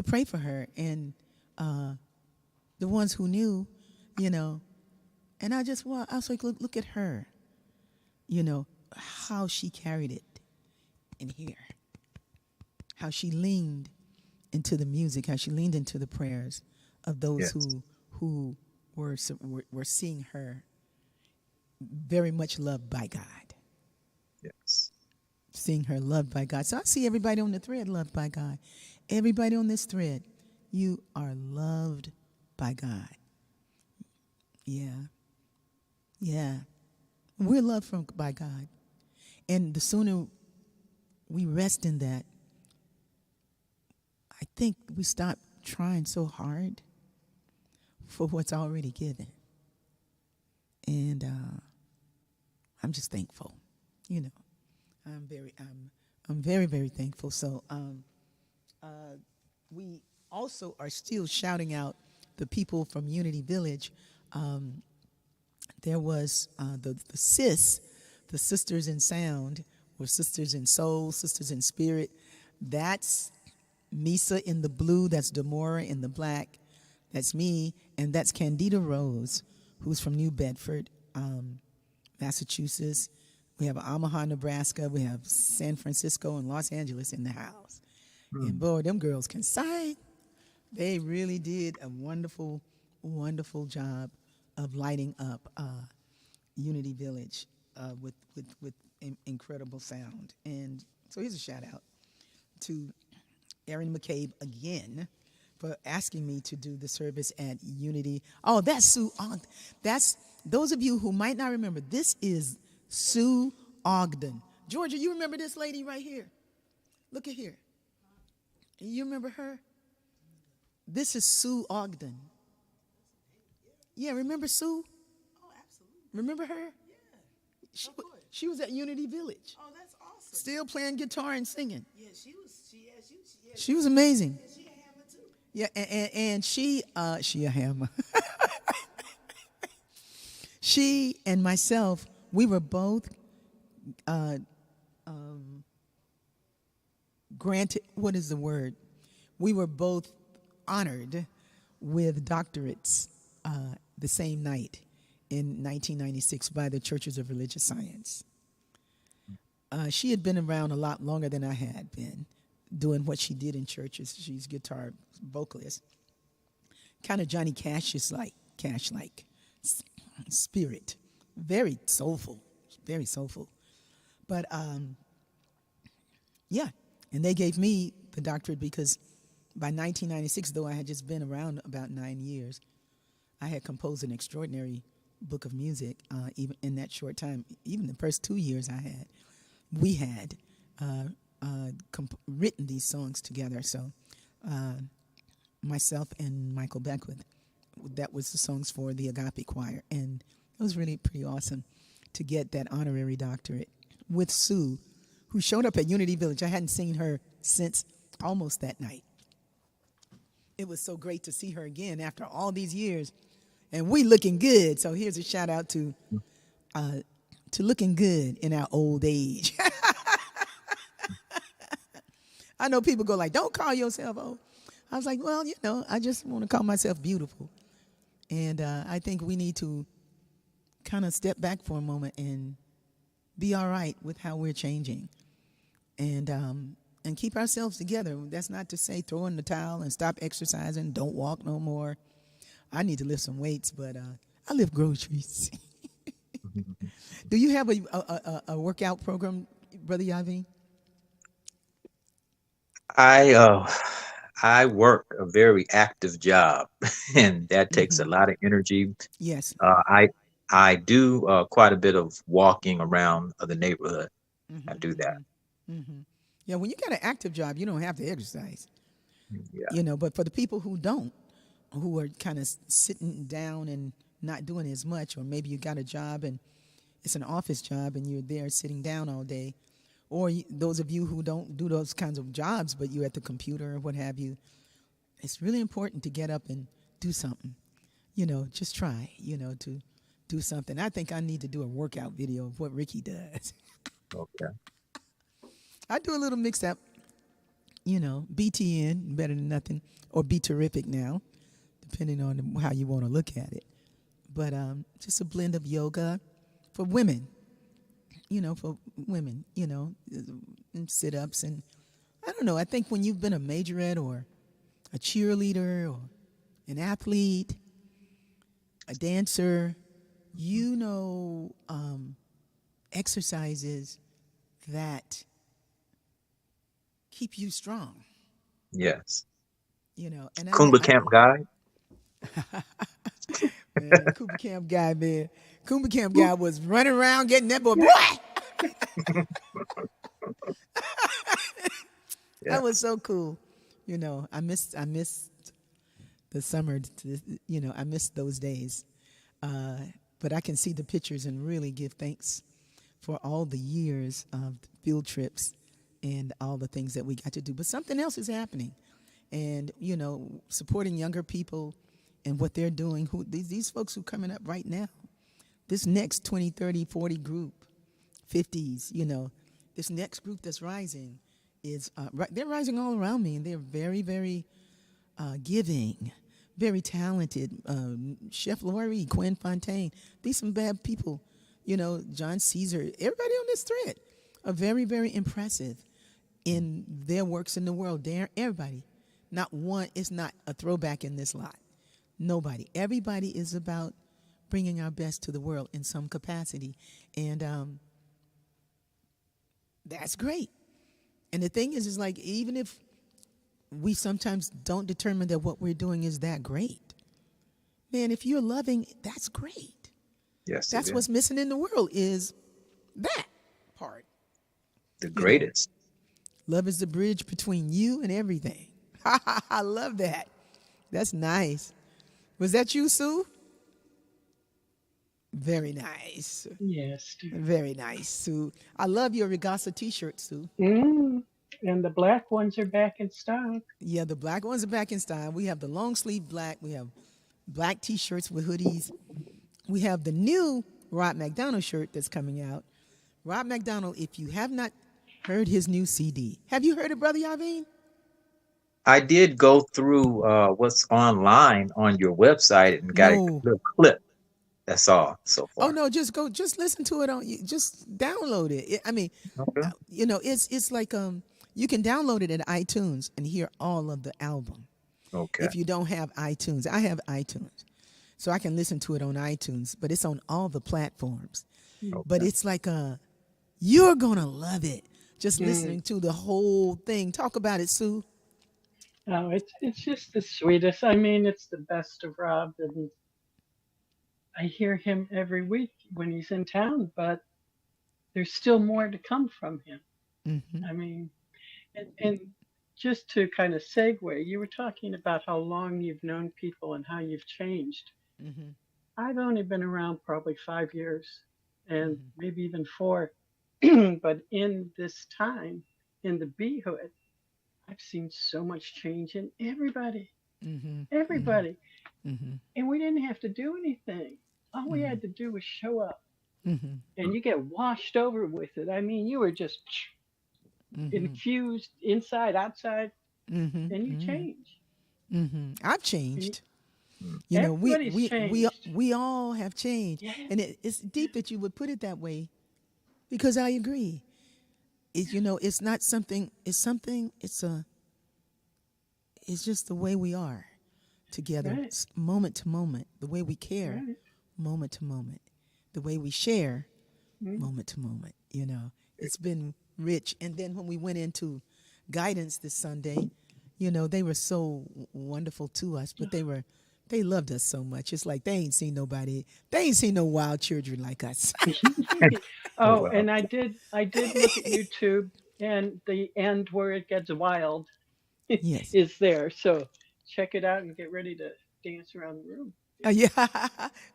pray for her, and the ones who knew, you know. And I was like, look at her, you know, how she carried it in here, how she leaned into the music, how she leaned into the prayers of those Yes. who were seeing her very much loved by God, Yes. seeing her loved by God. So I see everybody on the thread loved by God. Everybody on this thread, you are loved by God. Yeah. Yeah. We're loved by God. And the sooner we rest in that, I think we stop trying so hard for what's already given. And I'm just thankful. You know, I'm very, very thankful. So we also are still shouting out the people from Unity Village. There was the SIS, the Sisters in Sound, or Sisters in Soul, Sisters in Spirit. That's Misa in the blue, that's Demora in the black, that's me, and that's Candida Rose, who's from New Bedford, Massachusetts. We have Omaha, Nebraska. We have San Francisco and Los Angeles in the house. And boy, them girls can sing. They really did a wonderful, wonderful job of lighting up Unity Village with incredible sound. And so here's a shout out to Erin McCabe again for asking me to do the service at Unity. Oh, that's Sue Ogden. That's those of you who might not remember. This is Sue Ogden. Georgia, you remember this lady right here? Look at here. You remember her? This is Sue Ogden. Yeah, remember Sue? Oh, absolutely. Remember her? Yeah. She, Of course. she was at Unity Village, Oh, that's awesome. still playing guitar and singing. Yeah, she was. She was amazing. She a hammer too. Yeah, and she a hammer. She and myself, we were both granted, what is the word? We were both honored with doctorates the same night in 1996 by the Churches of Religious Science. She had been around a lot longer than I had been, doing what she did in churches. She's a guitar vocalist. Kind of Johnny Cash-like spirit. Very soulful. But, yeah, and they gave me the doctorate because by 1996, though I had just been around about 9 years, I had composed an extraordinary book of music, even in that short time. Even the first 2 years we had written these songs together. So myself and Michael Beckwith, that was the songs for the Agape Choir. And it was really pretty awesome to get that honorary doctorate with Sue, who showed up at Unity Village. I hadn't seen her since almost that night. It was so great to see her again after all these years. And we looking good. So here's a shout out to looking good in our old age. I know people go like, don't call yourself old. I was like, well, I just want to call myself beautiful. And I think we need to kind of step back for a moment and be all right with how we're changing. And keep ourselves together. That's not to say throw in the towel and stop exercising, don't walk no more. I need to lift some weights, but I lift groceries. Do you have a workout program, Brother Yavi? I work a very active job, and that takes a lot of energy. Yes. I do quite a bit of walking around the neighborhood. I do that. Yeah, when you got an active job, you don't have to exercise. Yeah. But for the people who don't, who are kind of sitting down and not doing as much, or maybe you got a job and it's an office job and you're there sitting down all day, or those of you who don't do those kinds of jobs, but you're at the computer or what have you, it's really important to get up and do something. Just try, to do something. I think I need to do a workout video of what Rickie does. Okay. I do a little mix up, BTN, better than nothing, or Be Terrific now, depending on how you want to look at it. But just a blend of yoga for women, and sit-ups. And I don't know, I think when you've been a majorette or a cheerleader or an athlete, a dancer, exercises that keep you strong. Yes. And Kumba Camp guy. Man, Kumba Camp guy, man. Kumba Camp guy was running around getting that boy. Yeah. That was so cool. I missed the summer. I missed those days. But I can see the pictures and really give thanks for all the years of field trips and all the things that we got to do. But something else is happening. And, supporting younger people and what they're doing. These folks who are coming up right now, this next 20, 30, 40 group, 50s, this next group that's rising is, they're rising all around me, and they're very, very giving, very talented. Chef Laurie, Quinn Fontaine, these some bad people, John Caesar, everybody on this thread are very, very impressive in their works in the world. Everybody. Not one is not a throwback in this lot. Nobody. Everybody is about bringing our best to the world in some capacity. And that's great. And the thing is like, even if we sometimes don't determine that what we're doing is that great. Man, if you're loving, that's great. Yes, it That's is what's missing in the world is that part. the You know, greatest. love is the bridge between you and everything. I love that. That's nice. Was that you, Sue? Very nice. Yes. Very nice, Sue. I love your RIGASA t-shirt, Sue. Mm. And the black ones are back in stock. Yeah, the black ones are back in style. We have the long sleeve black. We have black t-shirts with hoodies. We have the new Rob McDonald shirt that's coming out. Rob McDonald, if you have not heard his new CD, have you heard it, Brother Yaveen? I did go through what's online on your website and got a No. little clip. That's all so Oh far. no, just listen to it on you. Just download it. I mean, Okay. it's like you can download it at iTunes and hear all of the album. Okay. If you don't have iTunes, I have iTunes, so I can listen to it on iTunes. But it's on all the platforms. But Okay. it's like you're gonna love it. Just Mm. listening to the whole thing. Talk about it, Sue. Oh, it's just the sweetest. I mean, it's the best of Rob, and I hear him every week when he's in town. But there's still more to come from him. Mm-hmm. I mean, and just to kind of segue, you were talking about how long you've known people and how you've changed. Mm-hmm. I've only been around probably 5 years, and maybe even 4. But in this time, in the Beehood, I've seen so much change in everybody, Mm-hmm. Mm-hmm. everybody. Mm-hmm. And we didn't have to do anything. All we had to do was show up, Mm-hmm. and you get washed over with it. I mean, you were just Mm-hmm. infused inside, outside, Mm-hmm. and you Mm-hmm. change. Mm-hmm. I've And you, changed. Mm. You know, everybody's changed. we all have changed, Yeah. and it's deep that you would put it that way, because I agree. It's not something. It's something. It's just the way we are together, Right. moment to moment. The way we care, Right. moment to moment. The way we share, Mm. moment to moment. It's been rich. And then when we went into guidance this Sunday, they were so wonderful to us, but they loved us so much. It's like they ain't seen nobody. They ain't seen no wild children like us. Oh Oh, well. and I did look at YouTube, and the end where it gets wild Yes. is there. So check it out and get ready to dance around the room. Yeah,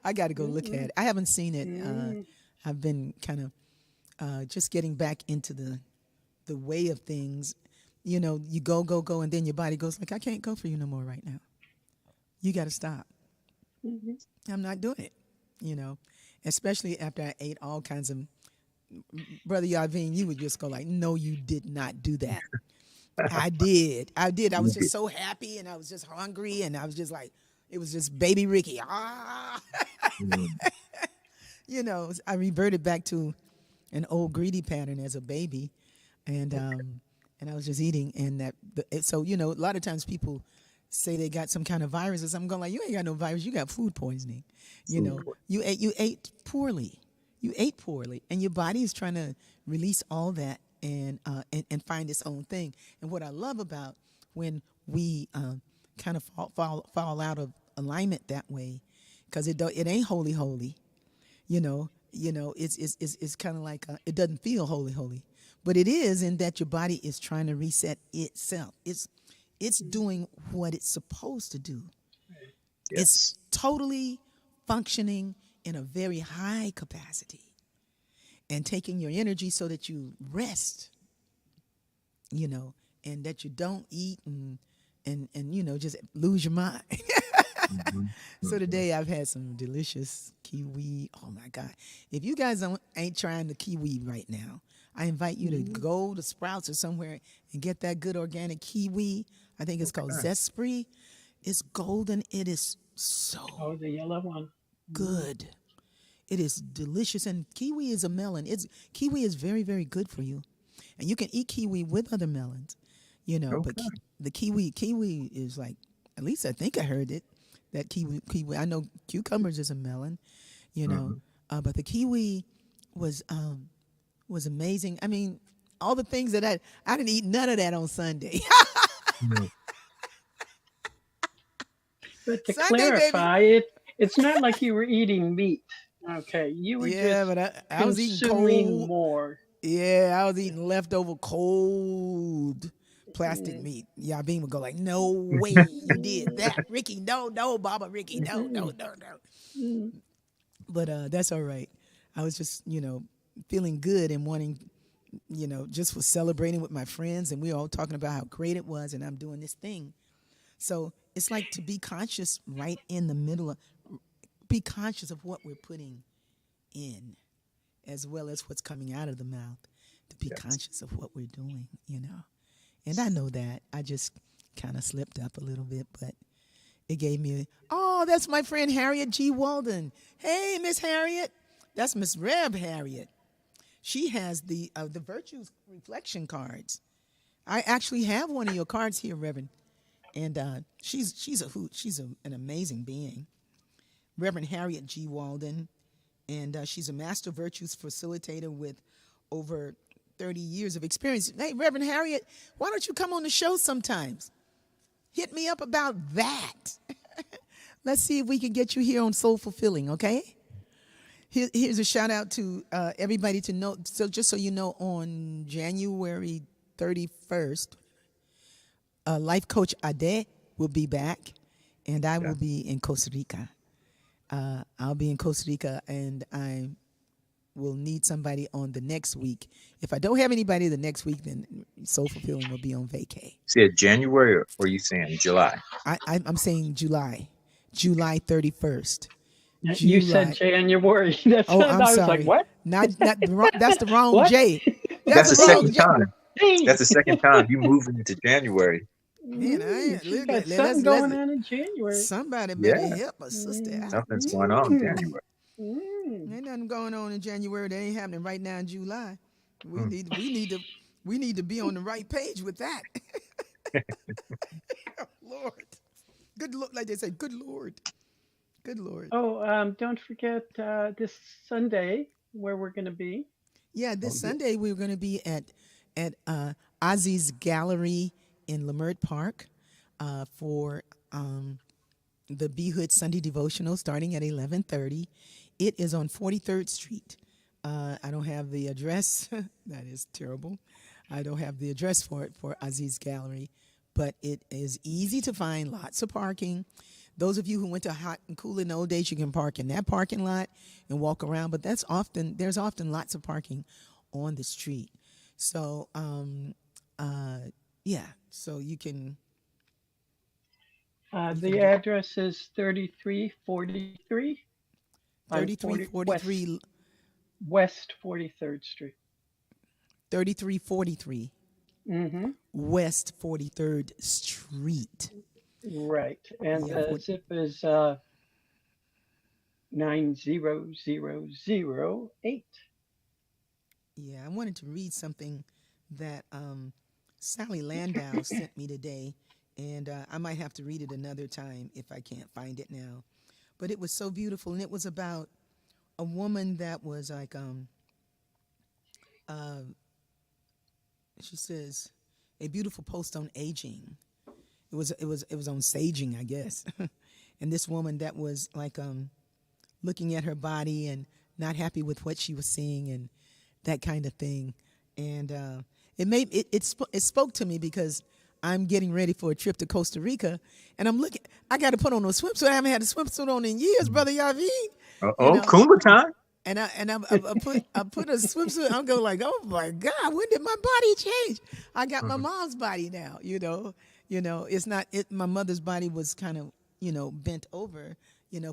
I got to go look at Mm-mm. it. I haven't seen it. Mm. I've been kind of just getting back into the way of things. You go, and then your body goes like, I can't go for you no more right now. You got to stop. Mhm. I'm not doing it. You know, especially after I ate all kinds of. Brother Yavin, you would just go like, no, you did not do that. I did. I did. I was just so happy, and I was just hungry, and I was just like, it was just baby Rickie. Ah. Mm. I reverted back to an old greedy pattern as a baby, and I was just eating, and so a lot of times people say they got some kind of virus or something. Going like, you ain't got no virus, you got food poisoning. You ate poorly, and your body is trying to release all that and find its own thing. And what I love about when we kind of fall out of alignment that way, because it ain't holy. It's kind of like it doesn't feel holy, but it is in that your body is trying to reset itself. It's doing what it's supposed to do. It's Yes. totally functioning in a very high capacity and taking your energy so that you rest, and that you don't eat and just lose your mind. Mhm. So Mhm. today I've had some delicious kiwi. Oh my God. If you guys ain't trying the kiwi right now, I invite you to go to Sprouts or somewhere and get that good organic kiwi. I think it's called Okay. Zespri. It's golden. It is so Oh, the yellow one. good. It is delicious. And kiwi is a melon. Kiwi is very, very good for you. And you can eat kiwi with other melons, but Okay. the kiwi is like, at least I think I heard it, that kiwi. I know cucumbers is a melon, Mhm. but the kiwi was amazing. I mean, all the things that I didn't eat none of that on Sunday. Mm. But to Sunday, baby. clarify, it's not like you were eating meat. Okay, you were Yeah, just but I was eating consuming cold. more. Yeah, I was eating leftover cold plastic Mm, meat. Yabin would go like, "No way, you did that, Ricky. No, no, Baba, Ricky. No, no, mm, no, no." mm. But that's all right. I was just, feeling good and wanting, just was celebrating with my friends, and we were all talking about how great it was, and I'm doing this thing. So it's like to be conscious right in the middle of, be conscious of what we're putting in, as well as what's coming out of the mouth. To be Yes. conscious of what we're doing. And I know that I just kind of slipped up a little bit, but it gave me, oh, that's my friend Harriet G. Walden. Hey, Miss Harriet. That's Miss Reb Harriet. She has the virtues reflection cards. I actually have one of your cards here, Reverend, and she's a hoot. She's an amazing being, Reverend Harriet G. Walden, and she's a master virtues facilitator with over 30 years of experience. Hey, Reverend Harriet, why don't you come on the show sometimes? Hit me up about that. Let's see if we can get you here on Soul Fulfilling, okay? Here's a shout out to everybody to know. So just so you know, on January 31st, Life Coach Ade will be back, and I will be in Costa Rica. I'll be in Costa Rica, and I will need somebody on the next week. If I don't have anybody the next week, then Soul Fulfilling will be on vacay. Said January, or are you saying July? I'm saying July 31st. You said July. January. That's Oh, I'm I was like, sorry. what? Not the wrong, that's the wrong What? J. That's That's the the wrong second J. time. Hey, That's the second time you moving into January. Man, she got something going on in January. somebody better Yeah, help a sister out. something's going on in Mm, January. mm. Ain't nothing going on in January that ain't happening right now in July. We Hmm. need we need to we need to be on the right page with that. Lord. Good Lord, like they say, good Lord. Good Lord. Oh, don't forget this Sunday where we're going to be. Yeah, Oh, this yeah. Sunday we're going to be at Ozzy's Gallery in Lamert Park for the Be Hood Sunday devotional starting at 11:30. It is on 43rd Street. I don't have the address. That is terrible. I don't have the address for it for Ozzy's Gallery, but it is easy to find. Lots of parking. Those of you who went to Hot and Cool in the old days, you can park in that parking lot and walk around. But there's often lots of parking on the street. So yeah, so you can. The address is 3343 on 3343 West 43rd Street. 3343 Mm-hmm. West 43rd Street. Right. And Yeah, the zip is 90008. yeah. I wanted to read something that Sally Landau sent me today, and I might have to read it another time if I can't find it now. But it was so beautiful, and it was about a woman that was like, she says, a beautiful post on aging. It was on saging, I guess. And this woman that was like looking at her body and not happy with what she was seeing and that kind of thing. And it spoke to me because I'm getting ready for a trip to Costa Rica, and I got to put on a swimsuit. I haven't had a swimsuit on in years, Brother Yavi. Oh, Kumba time. And I put a swimsuit. I'm going like, oh my God, when did my body change? I got my mom's body now. It's not it. My mother's body was kind of bent over.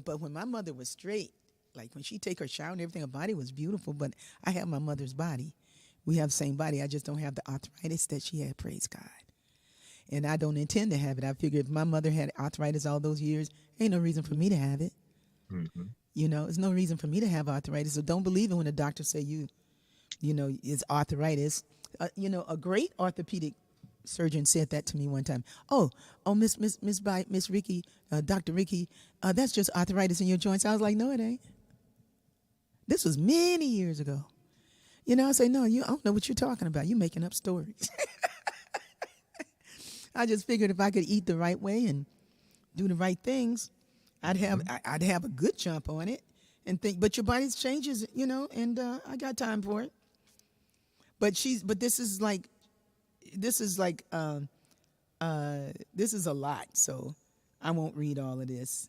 But when my mother was straight, like when she take her shower and everything, her body was beautiful. But I have my mother's body. We have the same body. I just don't have the arthritis that she had. Praise God. And I don't intend to have it. I figure if my mother had arthritis all those years, ain't no reason for me to have it. Mm-hmm. There's no reason for me to have arthritis. So don't believe it when the doctor say it's arthritis. A great orthopedic surgeon said that to me one time. Oh, Miss Rickie, Dr. Rickie, that's just arthritis in your joints. I was like, no, it ain't. This was many years ago. I say, no, I don't know what you're talking about. You're making up stories. I just figured if I could eat the right way and do the right things, I'd have a good jump on it and think. But your body changes, and I got time for it. But this is like this is like this is a lot, so I won't read all of this.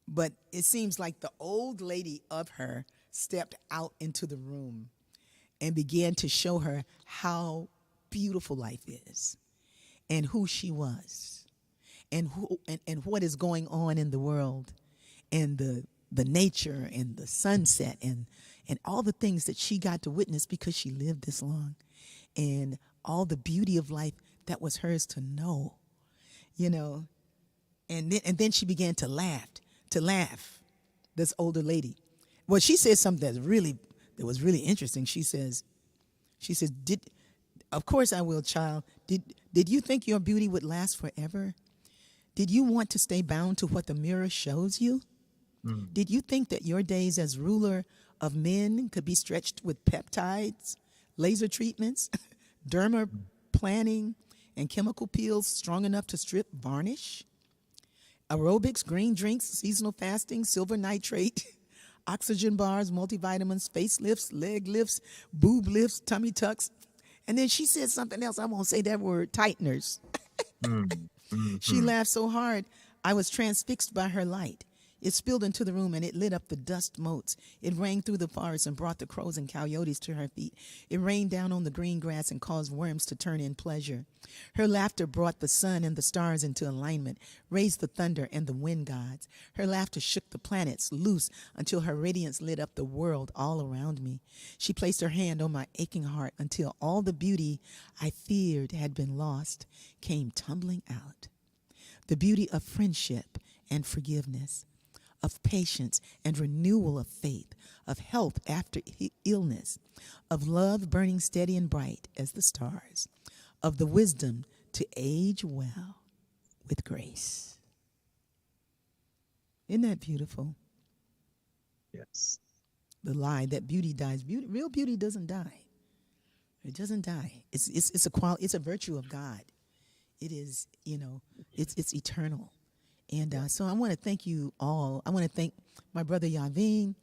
But it seems like the old lady of her stepped out into the room and began to show her how beautiful life is and who she was and what is going on in the world and the nature and the sunset and all the things that she got to witness because she lived this long, and all the beauty of life that was hers to know, and then she began to laugh, this older lady. Well, she said something that was really interesting. She says, of course I will, child. Did you think your beauty would last forever? Did you want to stay bound to what the mirror shows you? Did you think that your days as ruler of men could be stretched with peptides, laser treatments, derma planning, and chemical peels strong enough to strip varnish? Aerobics, green drinks, seasonal fasting, silver nitrate, oxygen bars, multivitamins, facelifts, leg lifts, boob lifts, tummy tucks. And then she said something else. I won't say that word, tighteners. She laughed so hard, I was transfixed by her light. It spilled into the room and it lit up the dust motes. It rang through the forest and brought the crows and coyotes to her feet. It rained down on the green grass and caused worms to turn in pleasure. Her laughter brought the sun and the stars into alignment, raised the thunder and the wind gods. Her laughter shook the planets loose until her radiance lit up the world all around me. She placed her hand on my aching heart until all the beauty I feared had been lost came tumbling out. The beauty of friendship and forgiveness, of patience and renewal of faith, of health after illness, of love burning steady and bright as the stars, of the wisdom to age well with grace. Isn't that beautiful? Yes. The lie that beauty dies. Real beauty doesn't die. It doesn't die. It's a virtue of God. It is, it's eternal. And so I want to thank you all. I want to thank my brother Yavin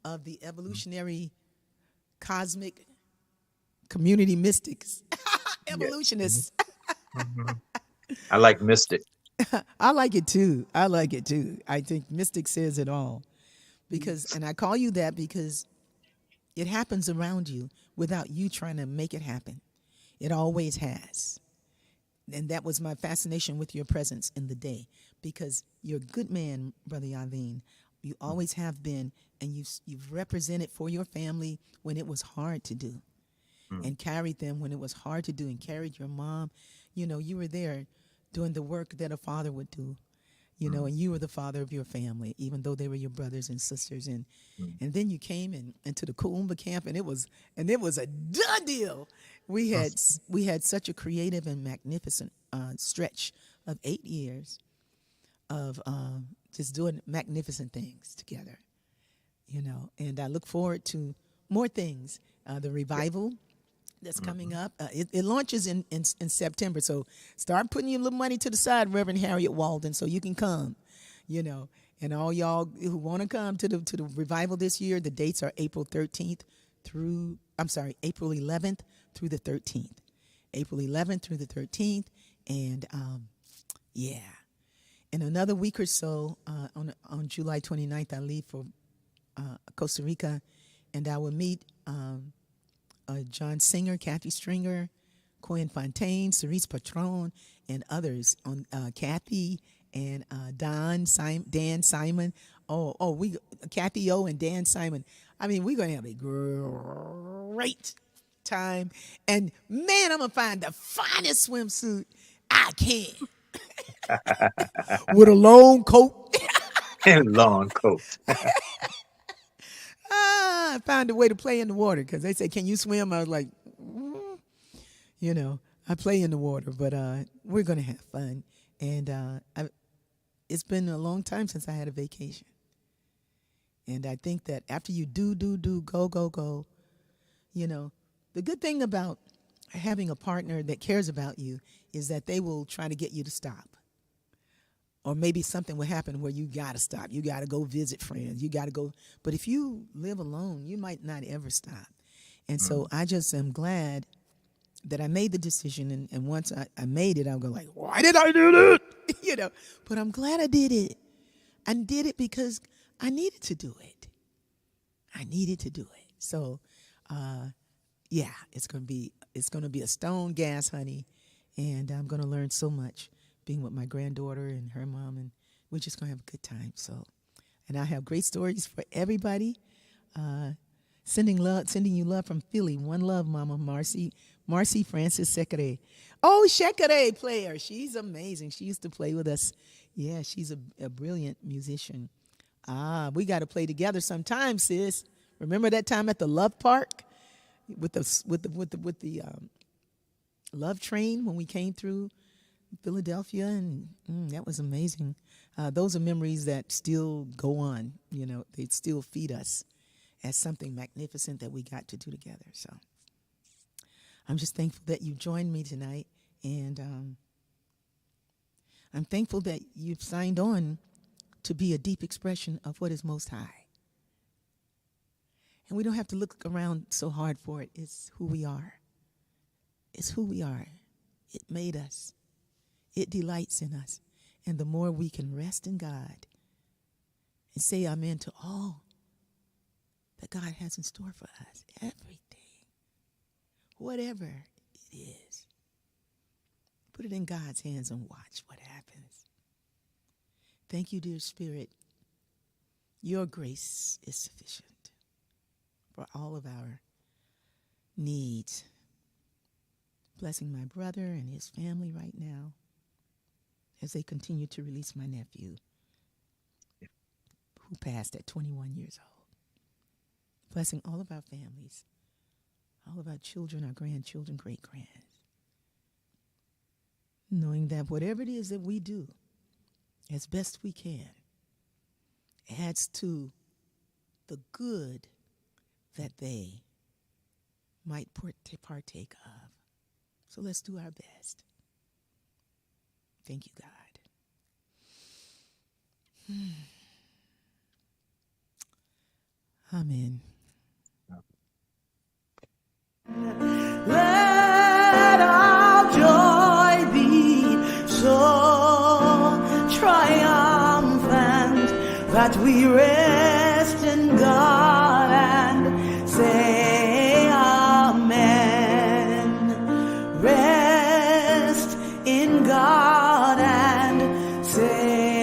of the Evolutionary Cosmic Community Mystics. Evolutionists. I like mystic. I like it too. I think mystic says it all. And I call you that because it happens around you without you trying to make it happen. It always has. And that was my fascination with your presence in the day, because you're a good man, Brother Yavin. You always have been, and you've represented for your family when it was hard to do, and carried them when it was hard to do, and carried your mom. You were there doing the work that a father would do, and you were the father of your family, even though they were your brothers and sisters. And then you came into the Kuumba camp, and it was a done deal. We had such a creative and magnificent stretch of 8 years of just doing magnificent things together, and I look forward to more things. The revival that's coming up, it launches in September, so start putting your little money to the side, Reverend Harriet Walden, so you can come, and all y'all who want to come to the revival this year. The dates are April 11th through the 13th. April 11th through the 13th. And in another week or so, on July 29th, I leave for Costa Rica, and I will meet John Singer, Kathy Stringer, Cohen Fontaine, Cerise Patron, and others on Kathy and Dan Simon. Kathy O and Dan Simon. I mean, we're going to have a great time. And man, I'm going to find the finest swimsuit I can. With a long coat. And long coat. I found a way to play in the water because they said, can you swim? I was like, I play in the water, but we're going to have fun. And it's been a long time since I had a vacation. And I think that after you do, go, the good thing about having a partner that cares about you is that they will try to get you to stop or maybe something will happen where you got to stop. You got to go visit friends. You got to go. But if you live alone, you might not ever stop. And so I just am glad that I made the decision. And once I made it, I'll go like, why did I do that? You know, but I'm glad I did it. I did it because I needed to do it. I needed to do it. So, yeah, it's gonna be a stone gas, honey, and I'm gonna learn so much being with my granddaughter and her mom, and we're just gonna have a good time. So, and I have great stories for everybody. Sending you love from Philly. One love, Mama Marcy Francis Sekere. Oh, Sekere player. She's amazing. She used to play with us. Yeah, she's a brilliant musician. We got to play together sometime, sis. Remember that time at the Love Park with the Love Train when we came through Philadelphia, and that was amazing. Those are memories that still go on. You know, they still feed us as something magnificent that we got to do together. So I'm just thankful that you joined me tonight, and I'm thankful that you've signed on to be a deep expression of what is Most High. And we don't have to look around so hard for it. It's who we are. It's who we are. It made us. It delights in us. And the more we can rest in God and say amen to all that God has in store for us, everything, whatever it is, put it in God's hands and watch what happens. Thank you, dear Spirit. Your grace is sufficient for all of our needs. Blessing my brother and his family right now as they continue to release my nephew who passed at 21 years old. Blessing all of our families, all of our children, our grandchildren, great-grands. Knowing that whatever it is that we do, as best we can, adds to the good that they might partake of. So let's do our best. Thank you, God. Amen. Let our joy be so triumphant that we rest in God.